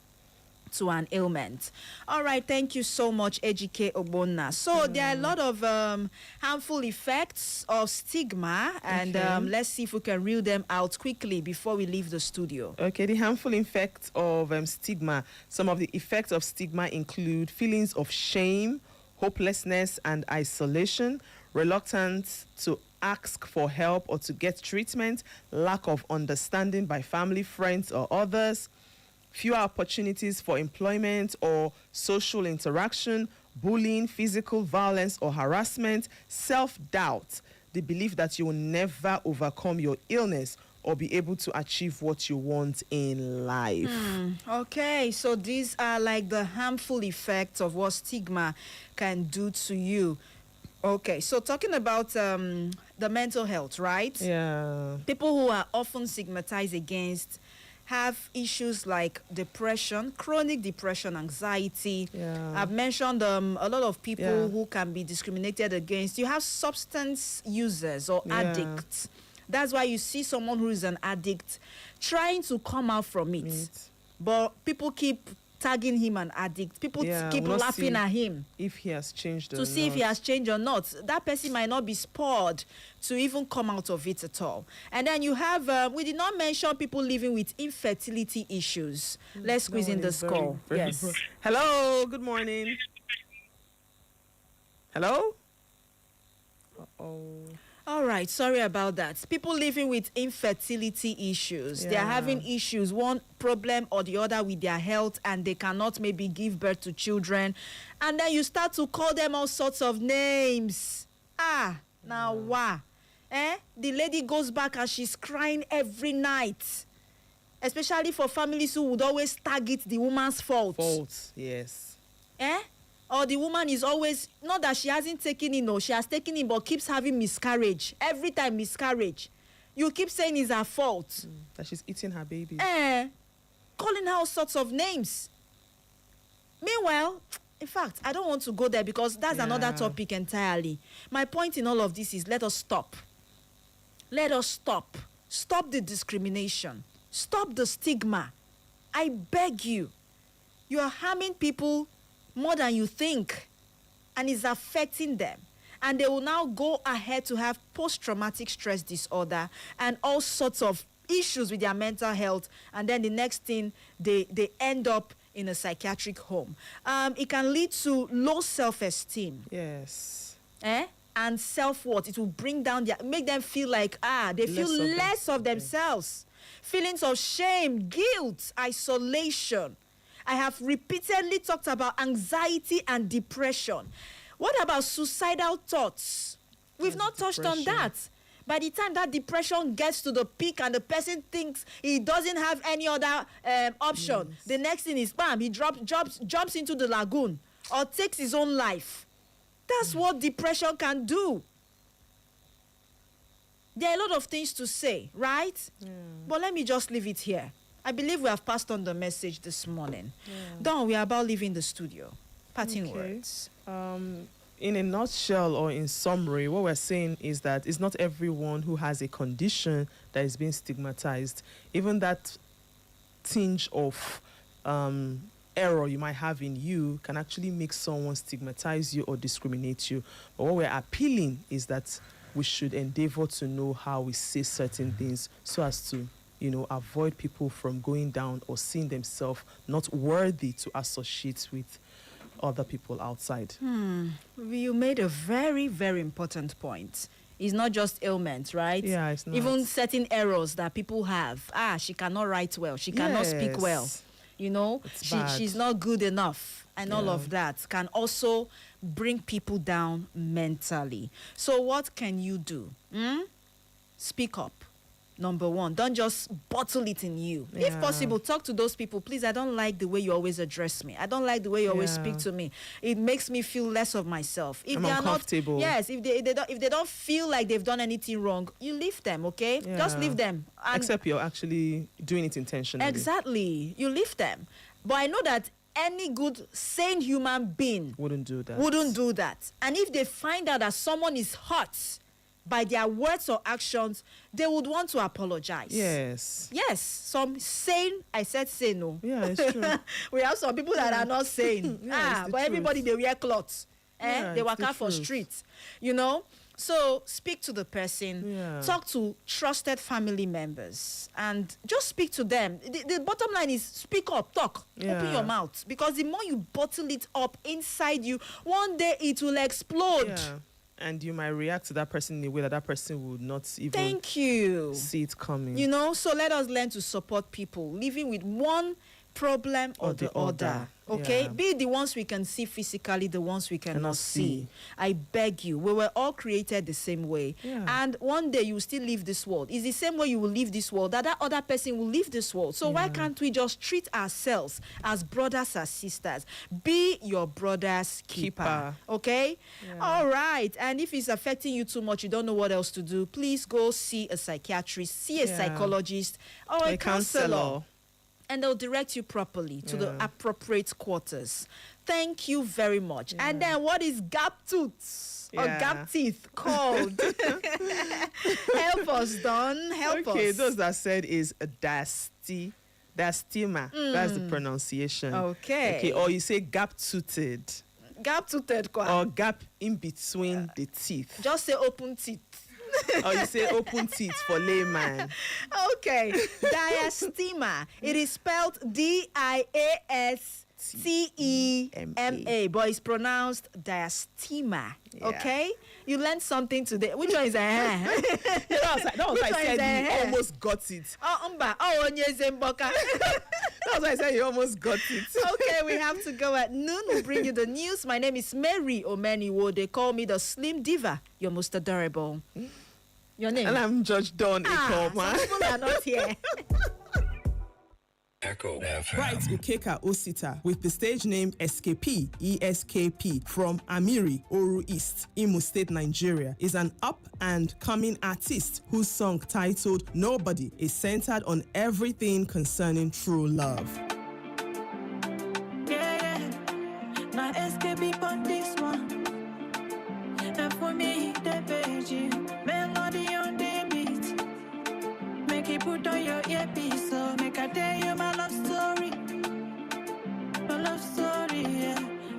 to an ailment. All right, thank you so much, Ejike Ogbonna. So there are a lot of harmful effects of stigma, and let's see if we can reel them out quickly before we leave the studio. Okay, the harmful effects of stigma. Some of the effects of stigma include feelings of shame, hopelessness, and isolation, reluctance to ask for help or to get treatment, lack of understanding by family, friends, or others, fewer opportunities for employment or social interaction, bullying, physical violence or harassment, self-doubt, the belief that you will never overcome your illness or be able to achieve what you want in life. Okay, so these are like the harmful effects of what stigma can do to you. Okay, so talking about the mental health, right? Yeah. People who are often stigmatized against have issues like depression, chronic depression, anxiety. Yeah. I've mentioned a lot of people who can be discriminated against. You have substance users or addicts. That's why you see someone who is an addict trying to come out from it. But people keep tagging him an addict. People keep laughing at him. If he has changed or to see if he has changed or not. That person might not be spurred to even come out of it at all. And then you have, we did not mention people living with infertility issues. Let's squeeze in the score. Yes. Hello, good morning. Hello? Uh-oh. All right, sorry about that. People living with infertility issues. They are having issues, one problem or the other with their health, and they cannot maybe give birth to children. And then you start to call them all sorts of names. Now why? The lady goes back and she's crying every night. Especially for families who would always target the woman's fault. Yes. Or the woman is always, not that she hasn't taken it, no, she has taken it but keeps having miscarriage. Every time miscarriage. You keep saying it's her fault. That she's eating her baby. Calling her all sorts of names. Meanwhile, in fact, I don't want to go there because that's another topic entirely. My point in all of this is let us stop. Let us stop. Stop the discrimination. Stop the stigma. I beg you. You are harming people more than you think, and it's affecting them. And they will now go ahead to have post-traumatic stress disorder and all sorts of issues with their mental health, and then the next thing, they end up in a psychiatric home. It can lead to low self-esteem. Yes. And self-worth. It will bring down make them feel like, they feel less of themselves. Feelings of shame, guilt, isolation. I have repeatedly talked about anxiety and depression. What about suicidal thoughts? We've not touched on that. By the time that depression gets to the peak and the person thinks he doesn't have any other option, the next thing is, bam, he jumps into the lagoon or takes his own life. That's what depression can do. There are a lot of things to say, right? But let me just leave it here. I believe we have passed on the message this morning. Dawn, we are about leaving the studio. Parting words. In a nutshell or in summary, what we're saying is that it's not everyone who has a condition that is being stigmatized. Even that tinge of error you might have in you can actually make someone stigmatize you or discriminate you. But what we're appealing is that we should endeavor to know how we say certain things so as to avoid people from going down or seeing themselves not worthy to associate with other people outside. You made a very, very important point. It's not just ailments, right? Yeah, it's not. Even certain errors that people have. She cannot write well. She cannot speak well. She's not good enough. And all of that can also bring people down mentally. So what can you do? Speak up. Number one, don't just bottle it in you. If possible, talk to those people. Please, I don't like the way you always address me. I don't like the way you always speak to me. It makes me feel less of myself. If I'm they are uncomfortable. Not, if they don't feel like they've done anything wrong, you leave them, okay? Just leave them. Except you're actually doing it intentionally. Exactly. You leave them. But I know that any good, sane human being wouldn't do that. And if they find out that someone is hurt by their words or actions, they would want to apologize. Yes. Yes. Some sane, I said say no. Yeah, it's true. We have some people that are not sane. But everybody, they wear clothes. They walk out for streets. You know? So speak to the person, talk to trusted family members, and just speak to them. The bottom line is speak up, talk, open your mouth. Because the more you bottle it up inside you, one day it will explode. Yeah. And you might react to that person in a way that person would not even see it coming. You know, so let us learn to support people living with one problem or the other. Okay? Be the ones we can see physically, the ones we cannot see. I beg you. We were all created the same way. And one day you will still leave this world. It's the same way you will leave this world, that other person will leave this world. So why can't we just treat ourselves as brothers and sisters? Be your brother's keeper. Okay? All right. And if it's affecting you too much, you don't know what else to do, please go see a psychiatrist, see a psychologist, or a counselor. And they'll direct you properly to the appropriate quarters. Thank you very much. And then what is gap tooth or gap teeth called? Help us, Don. Help us. Okay, those that said is diastema. That's the pronunciation. Okay, or you say gap-toothed. Gap-toothed. Or gap in between the teeth. Just say open teeth. Or you say open teeth for layman. Okay. Diastema. It is spelled Diastema, but it's pronounced diastema. Okay? You learned something today. Which one is a hair? That was why I said you almost got it. That was why I said you almost got it. Okay, we have to go at noon. We'll bring you the news. My name is Mary Omeniwo. They call me the Slim Diva. You're most adorable. Your name? And I'm Judge Dawn Ikoma. Some people are not here. Echo Bright Ukeka Osita with the stage name SKP, ESKP from Amiri, Oru East, Imo State, Nigeria, is an up-and-coming artist whose song titled Nobody is centered on everything concerning true love. Now SKP on this one. And for me, the page, melody on the beat. Make it put on your earpiece, so make I tell you my love story. My love story, yeah.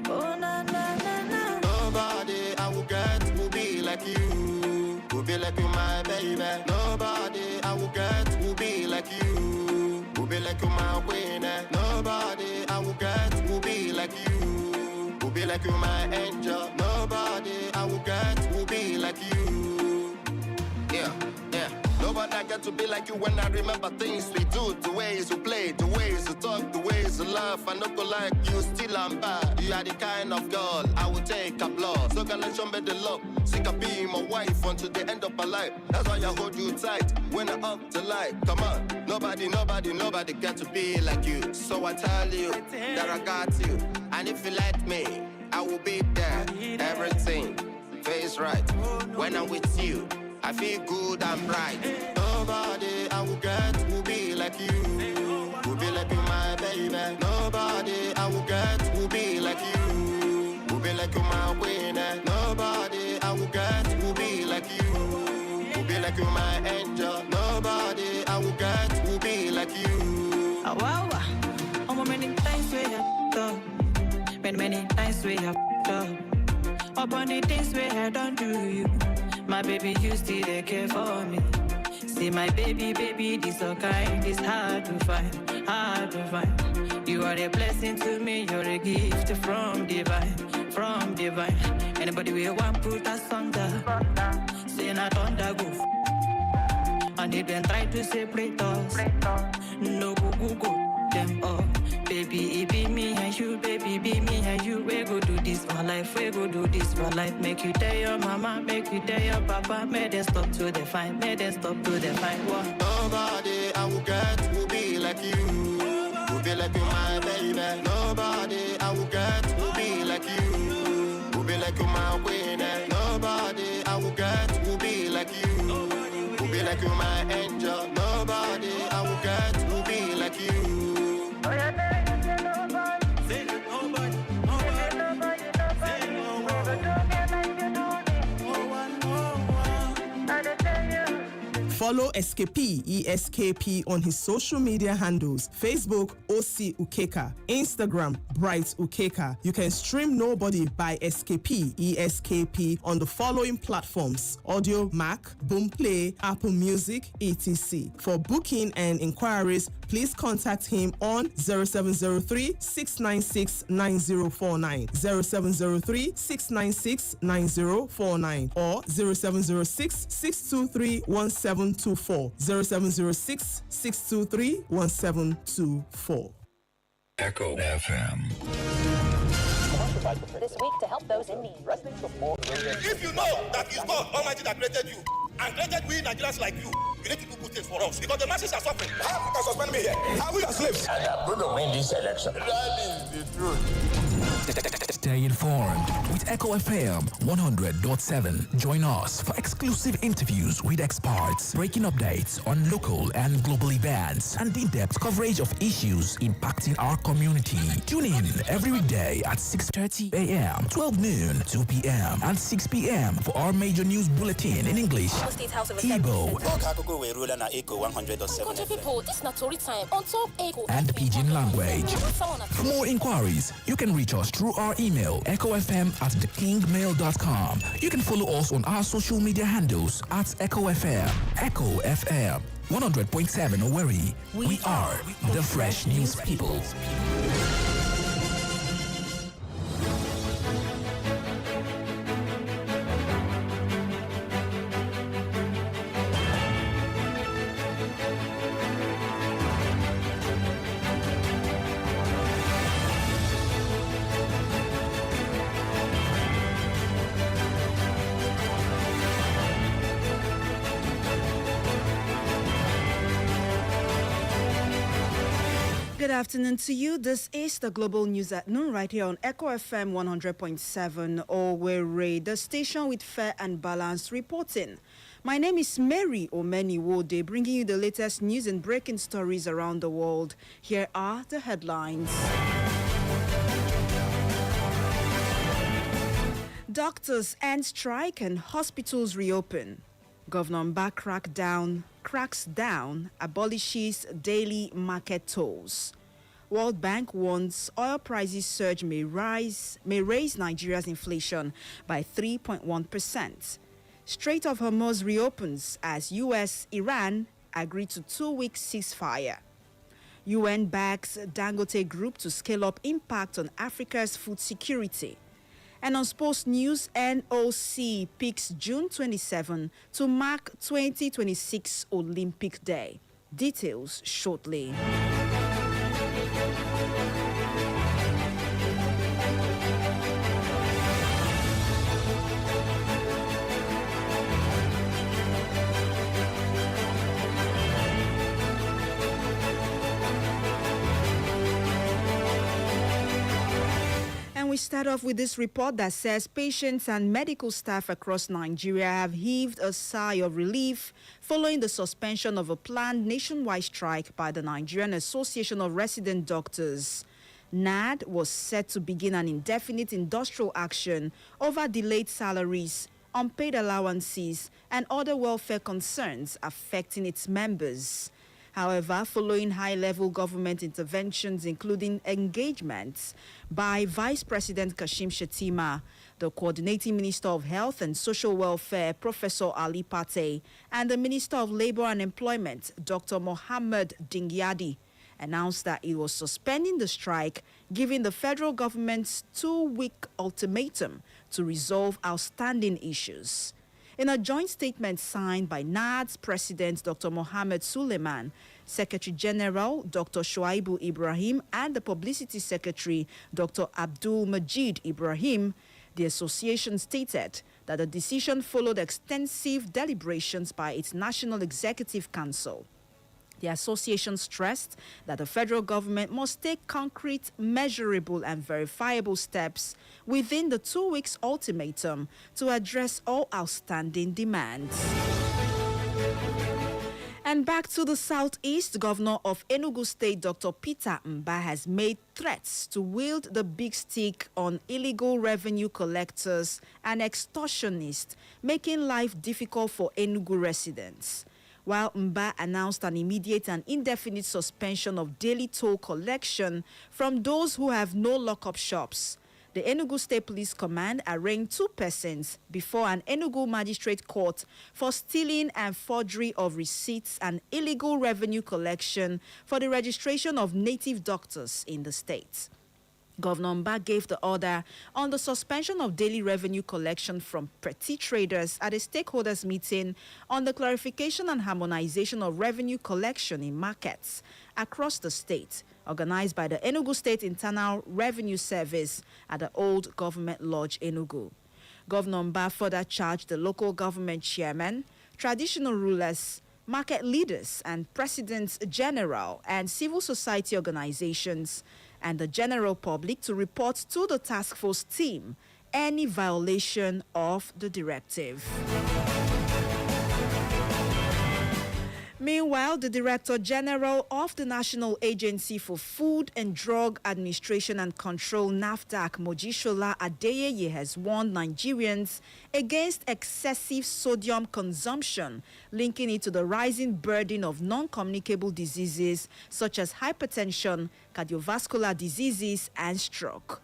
Oh, na, na, na, na. Nobody I will get will be like you. Will be like you, my baby. Nobody I will get will be like you. Will be like you, my winner. Nobody I will get will be like you. Will be like you, my angel. Nobody I will get will be like you. Yeah. Nobody I get to be like you when I remember things we do, the ways you play, the ways you talk, the ways you laugh. I not go like you, still I'm bad. You are the kind of girl I will take applause. So girl, show me the love. She can be my wife until the end of my life. That's why I hold you tight when I'm up to light. Come on, nobody get to be like you. So I tell you that I got you, and if you let me, I will be there. Everything face right when I'm with you. I feel good and bright. Nobody I will get will be like you. Will be like you, my baby. Nobody I will get will be like you. Will be like you, my winner. Nobody I will get will be like you. Will be like you, my angel. Nobody I will get will be like you. Wow, many times we have done. Many times we have done. Upon the things we had done to you. My baby, you still care for me. See my baby, this so kind, it's hard to find. You are a blessing to me, you're a gift from divine. Anybody will want put us under, say not under go. And they then try to separate us. No go them all. Baby, it be me and you, baby, be me and you. We go do this for life, we go do this for life. Make you tell your mama, make you tell your papa. May they stop to the fine, may they stop to the fine. What? Nobody I will get will be like you. Will be like you, my baby. Nobody I will get will be like you. Will be like you, my winner. Nobody I will get will be like you. Will be like you, my angel. Nobody I will get will be like you. Follow SKP, ESKP on his social media handles: Facebook, OC Ukeka, Instagram, Bright Ukeka. You can stream Nobody by SKP, ESKP on the following platforms: Audio Mac, Boomplay, Apple Music, etc. For booking and inquiries, please contact him on 0703 696 9049, 0703 696 9049, or 0706 623 1724, 0706 623 1724. Echo FM. This week to help those in need. If you know that it's God Almighty that created you and created we Nigerians like you need to do good things for us because the masses are suffering. How you can suspend me here? Are we are slaves? And I'm going to win this election. That is the truth. Stay informed with Echo FM 100.7. Join us for exclusive interviews with experts, breaking updates on local and global events, and in-depth coverage of issues impacting our community. Tune in every weekday at 6:30 a.m., 12 noon, 2 p.m., and 6 p.m. for our major news bulletin in English, Igbo, and Pidgin language. For more inquiries, you can reach us through our email, echofm@thekingmail.com. You can follow us on our social media handles at Echo FM. Echo FM 100.7 Owerri. We are the Fresh News People. Good afternoon to you. This is the Global News at Noon right here on Echo FM 100.7 Owerri, the station with fair and balanced reporting. My name is Mary Omeniwode, bringing you the latest news and breaking stories around the world. Here are the headlines. Doctors end strike and hospitals reopen. Governor Mba cracks down, abolishes daily market tolls. World Bank warns oil prices surge may raise Nigeria's inflation by 3.1%. Strait of Hormuz reopens as U.S.-Iran agree to 2-week ceasefire. UN backs Dangote Group to scale up impact on Africa's food security. And on sports news, NOC picks June 27 to mark 2026 Olympic Day. Details shortly. We start off with this report that says patients and medical staff across Nigeria have heaved a sigh of relief following the suspension of a planned nationwide strike by the Nigerian Association of Resident Doctors. NAD was set to begin an indefinite industrial action over delayed salaries, unpaid allowances, and other welfare concerns affecting its members. However, following high-level government interventions, including engagements by Vice President Kashim Shettima, the Coordinating Minister of Health and Social Welfare, Professor Ali Pate, and the Minister of Labor and Employment, Dr. Mohammed Dingyadi, announced that it was suspending the strike, giving the federal government's 2-week ultimatum to resolve outstanding issues. In a joint statement signed by NAD's President Dr. Mohammed Suleiman, Secretary General Dr. Shuaibu Ibrahim, and the Publicity Secretary Dr. Abdul Majid Ibrahim, the association stated that the decision followed extensive deliberations by its National Executive Council. The association stressed that the federal government must take concrete, measurable, and verifiable steps within the 2 weeks ultimatum to address all outstanding demands. And back to the southeast, Governor of Enugu State, Dr. Peter Mba, has made threats to wield the big stick on illegal revenue collectors and extortionists, making life difficult for Enugu residents. while Mba announced an immediate and indefinite suspension of daily toll collection from those who have no lock-up shops. The Enugu State Police Command arraigned 2 persons before an Enugu magistrate court for stealing and forgery of receipts and illegal revenue collection for the registration of native doctors in the state. Governor Mba gave the order on the suspension of daily revenue collection from petty traders at a stakeholders meeting on the clarification and harmonization of revenue collection in markets across the state, organized by the Enugu State Internal Revenue Service at the Old Government Lodge, Enugu. Governor Mba further charged the local government chairman, traditional rulers, market leaders, and presidents general and civil society organizations and the general public to report to the task force team any violation of the directive. Meanwhile, the Director General of the National Agency for Food and Drug Administration and Control, NAFDAC, Mojisola Adeyeye, has warned Nigerians against excessive sodium consumption, linking it to the rising burden of non-communicable diseases such as hypertension, cardiovascular diseases, and stroke.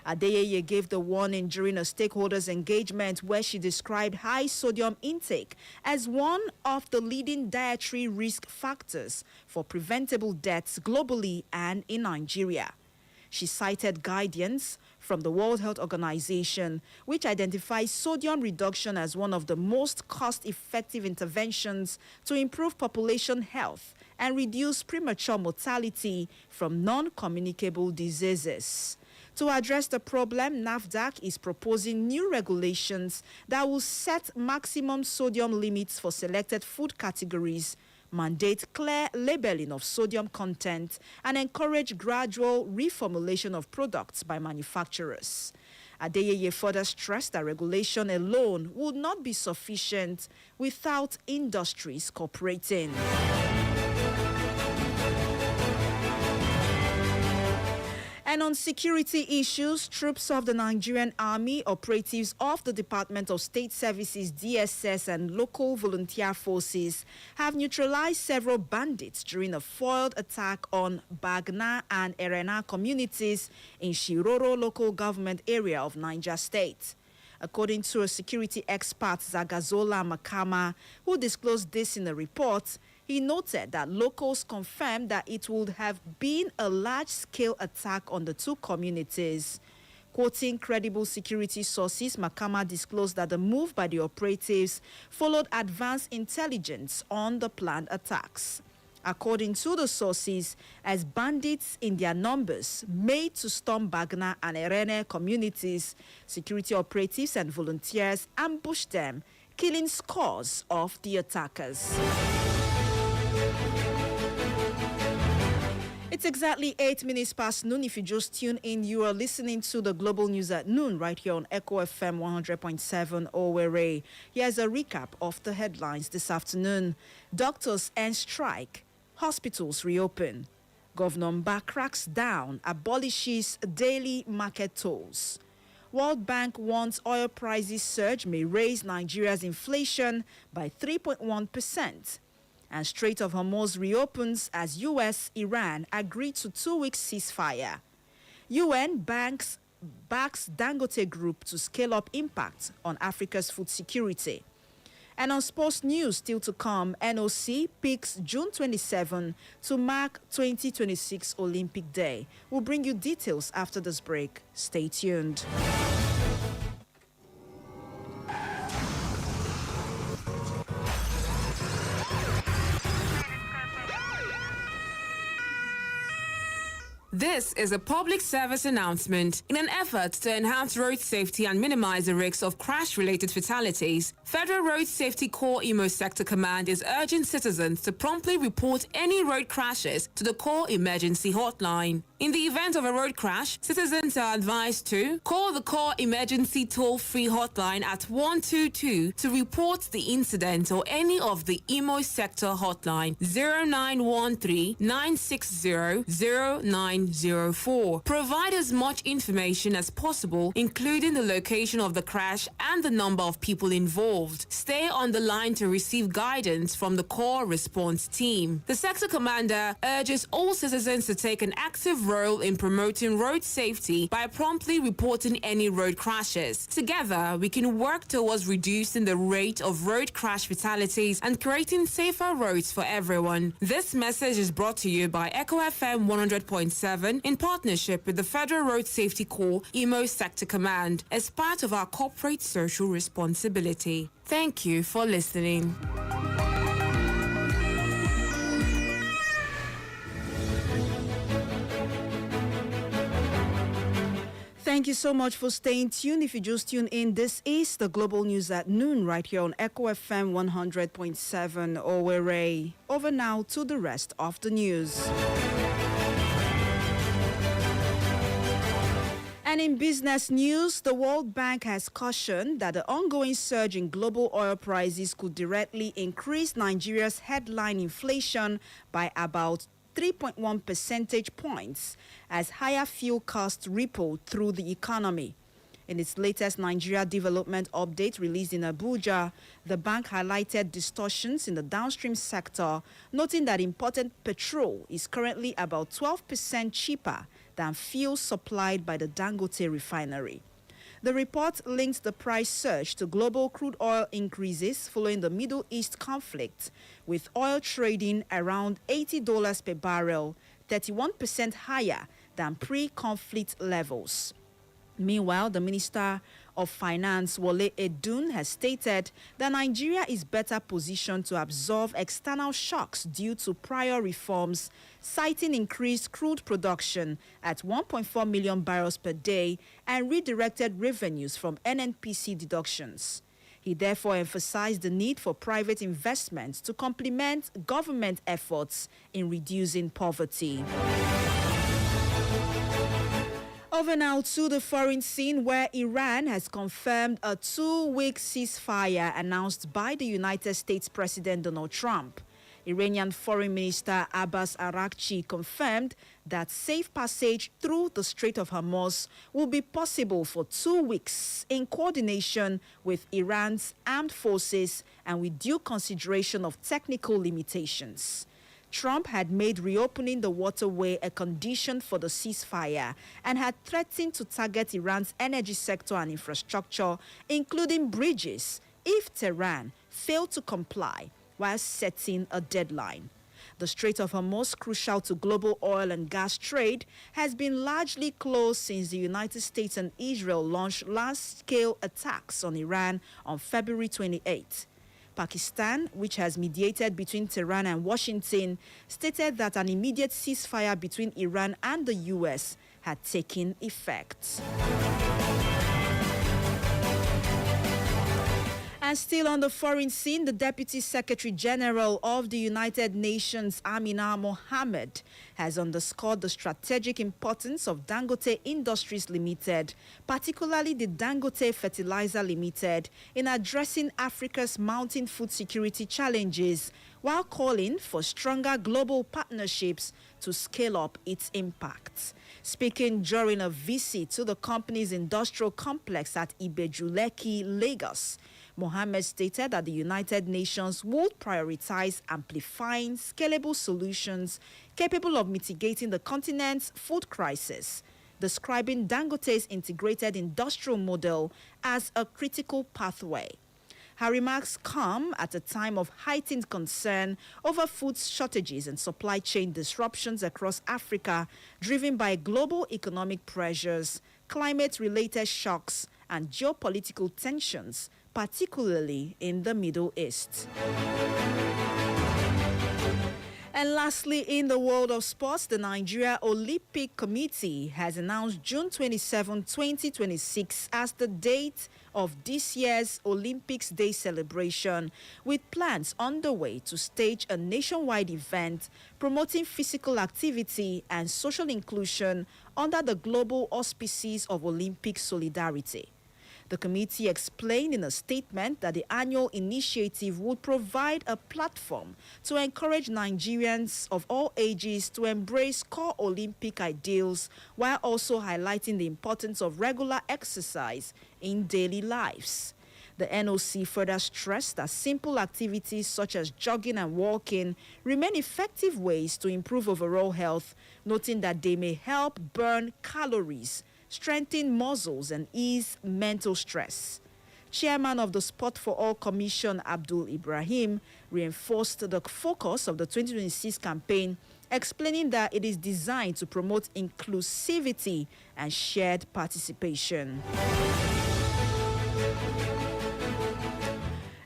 Adeyeye gave the warning during a stakeholders engagement where she described high sodium intake as one of the leading dietary risk factors for preventable deaths globally and in Nigeria. She cited guidance from the World Health Organization, which identifies sodium reduction as one of the most cost-effective interventions to improve population health and reduce premature mortality from non-communicable diseases. To address the problem, NAFDAC is proposing new regulations that will set maximum sodium limits for selected food categories, mandate clear labeling of sodium content, and encourage gradual reformulation of products by manufacturers. Adeyeye further stressed that regulation alone would not be sufficient without industries cooperating. And on security issues, troops of the Nigerian Army, operatives of the Department of State Services, DSS, and local volunteer forces have neutralized several bandits during a foiled attack on Bagna and Erena communities in Shiroro local government area of Niger State. According to a security expert, Zagazola Makama, who disclosed this in a report, he noted that locals confirmed that it would have been a large-scale attack on the two communities. Quoting credible security sources, Makama disclosed that the move by the operatives followed advanced intelligence on the planned attacks. According to the sources, as bandits in their numbers made to storm Bagna and Erene communities, security operatives and volunteers ambushed them, killing scores of the attackers. It's exactly 8 minutes past noon. If you just tune in, you are listening to the Global News at Noon right here on Echo FM 100.7 Owerri. Here's a recap of the headlines this afternoon. Doctors end strike. Hospitals reopen. Governor Mba cracks down, abolishes daily market tolls. World Bank warns oil prices surge may raise Nigeria's inflation by 3.1%. And Strait of Hormuz reopens as U.S., Iran agree to 2-week ceasefire. UN backs Dangote Group to scale up impact on Africa's food security. And on sports news still to come, NOC picks June 27 to mark 2026 Olympic Day. We'll bring you details after this break. Stay tuned. This is a public service announcement. In an effort to enhance road safety and minimize the risks of crash-related fatalities, Federal Road Safety Corps Imo Sector Command is urging citizens to promptly report any road crashes to the Corps Emergency Hotline. In the event of a road crash, citizens are advised to call the Core Emergency Toll-Free Hotline at 122 to report the incident, or any of the Imo Sector Hotline 0913-960-0904. Provide as much information as possible, including the location of the crash and the number of people involved. Stay on the line to receive guidance from the Core Response Team. The sector commander urges all citizens to take an active role in promoting road safety by promptly reporting any road crashes. Together, we can work towards reducing the rate of road crash fatalities and creating safer roads for everyone. This message is brought to you by Echo FM 100.7 in partnership with the Federal Road Safety Corps, Imo Sector Command, as part of our corporate social responsibility. Thank you for listening. Thank you so much for staying tuned. If you just tuned in, this is the Global News at Noon right here on Echo FM 100.7 Owerri. Over now to the rest of the news. And in business news, the World Bank has cautioned that the ongoing surge in global oil prices could directly increase Nigeria's headline inflation by about 3.1 percentage points as higher fuel costs ripple through the economy. In its latest Nigeria Development Update released in Abuja, the bank highlighted distortions in the downstream sector, noting that imported petrol is currently about 12% cheaper than fuel supplied by the Dangote refinery. The report linked the price surge to global crude oil increases following the Middle East conflict, with oil trading around $80 per barrel, 31% higher than pre-conflict levels. Meanwhile, the Minister of Finance, Wole Edun, has stated that Nigeria is better positioned to absorb external shocks due to prior reforms, citing increased crude production at 1.4 million barrels per day and redirected revenues from NNPC deductions. He therefore emphasized the need for private investments to complement government efforts in reducing poverty. Over now to the foreign scene, where Iran has confirmed a 2-week ceasefire announced by the United States President Donald Trump. Iranian Foreign Minister Abbas Araghchi confirmed that safe passage through the Strait of Hormuz will be possible for 2 weeks in coordination with Iran's armed forces and with due consideration of technical limitations. Trump had made reopening the waterway a condition for the ceasefire and had threatened to target Iran's energy sector and infrastructure, including bridges, if Tehran failed to comply, while setting a deadline. The Strait of Hormuz, crucial to global oil and gas trade, has been largely closed since the United States and Israel launched large-scale attacks on Iran on February 28. Pakistan, which has mediated between Tehran and Washington, stated that an immediate ceasefire between Iran and the U.S. had taken effect. And still on the foreign scene, the Deputy Secretary General of the United Nations, Amina Mohammed, has underscored the strategic importance of Dangote Industries Limited, particularly the Dangote Fertilizer Limited, in addressing Africa's mounting food security challenges, while calling for stronger global partnerships to scale up its impact. Speaking during a visit to the company's industrial complex at Ibeju-Lekki, Lagos, Mohammed stated that the United Nations would prioritize amplifying scalable solutions capable of mitigating the continent's food crisis, describing Dangote's integrated industrial model as a critical pathway. Her remarks come at a time of heightened concern over food shortages and supply chain disruptions across Africa, driven by global economic pressures, climate-related shocks, and geopolitical tensions, particularly in the Middle East. And lastly, in the world of sports, the Nigeria Olympic Committee has announced June 27, 2026 as the date of this year's Olympics Day celebration, with plans underway to stage a nationwide event promoting physical activity and social inclusion under the global auspices of Olympic solidarity. The committee explained in a statement that the annual initiative would provide a platform to encourage Nigerians of all ages to embrace core Olympic ideals while also highlighting the importance of regular exercise in daily lives. The NOC further stressed that simple activities such as jogging and walking remain effective ways to improve overall health, noting that they may help burn calories, strengthen muscles, and ease mental stress. Chairman of the Sport for All Commission, Abdul Ibrahim, reinforced the focus of the 2026 campaign, explaining that it is designed to promote inclusivity and shared participation.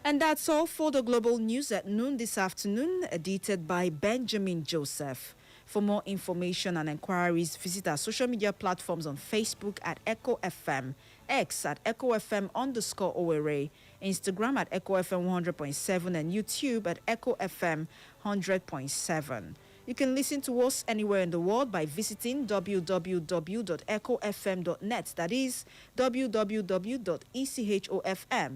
And that's all for the global news at noon this afternoon, edited by Benjamin Joseph. For more information and inquiries, visit our social media platforms on Facebook at Echo FM, X at Echo FM_Owerri, Instagram at Echo FM 100.7, and YouTube at Echo FM 100.7. You can listen to us anywhere in the world by visiting www.echofm.net, that is www.echofm.net.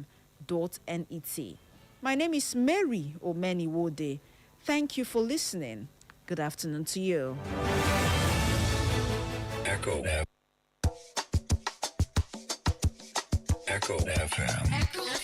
My name is Mary Omeniwode. Thank you for listening. Good afternoon to you. Echo FM.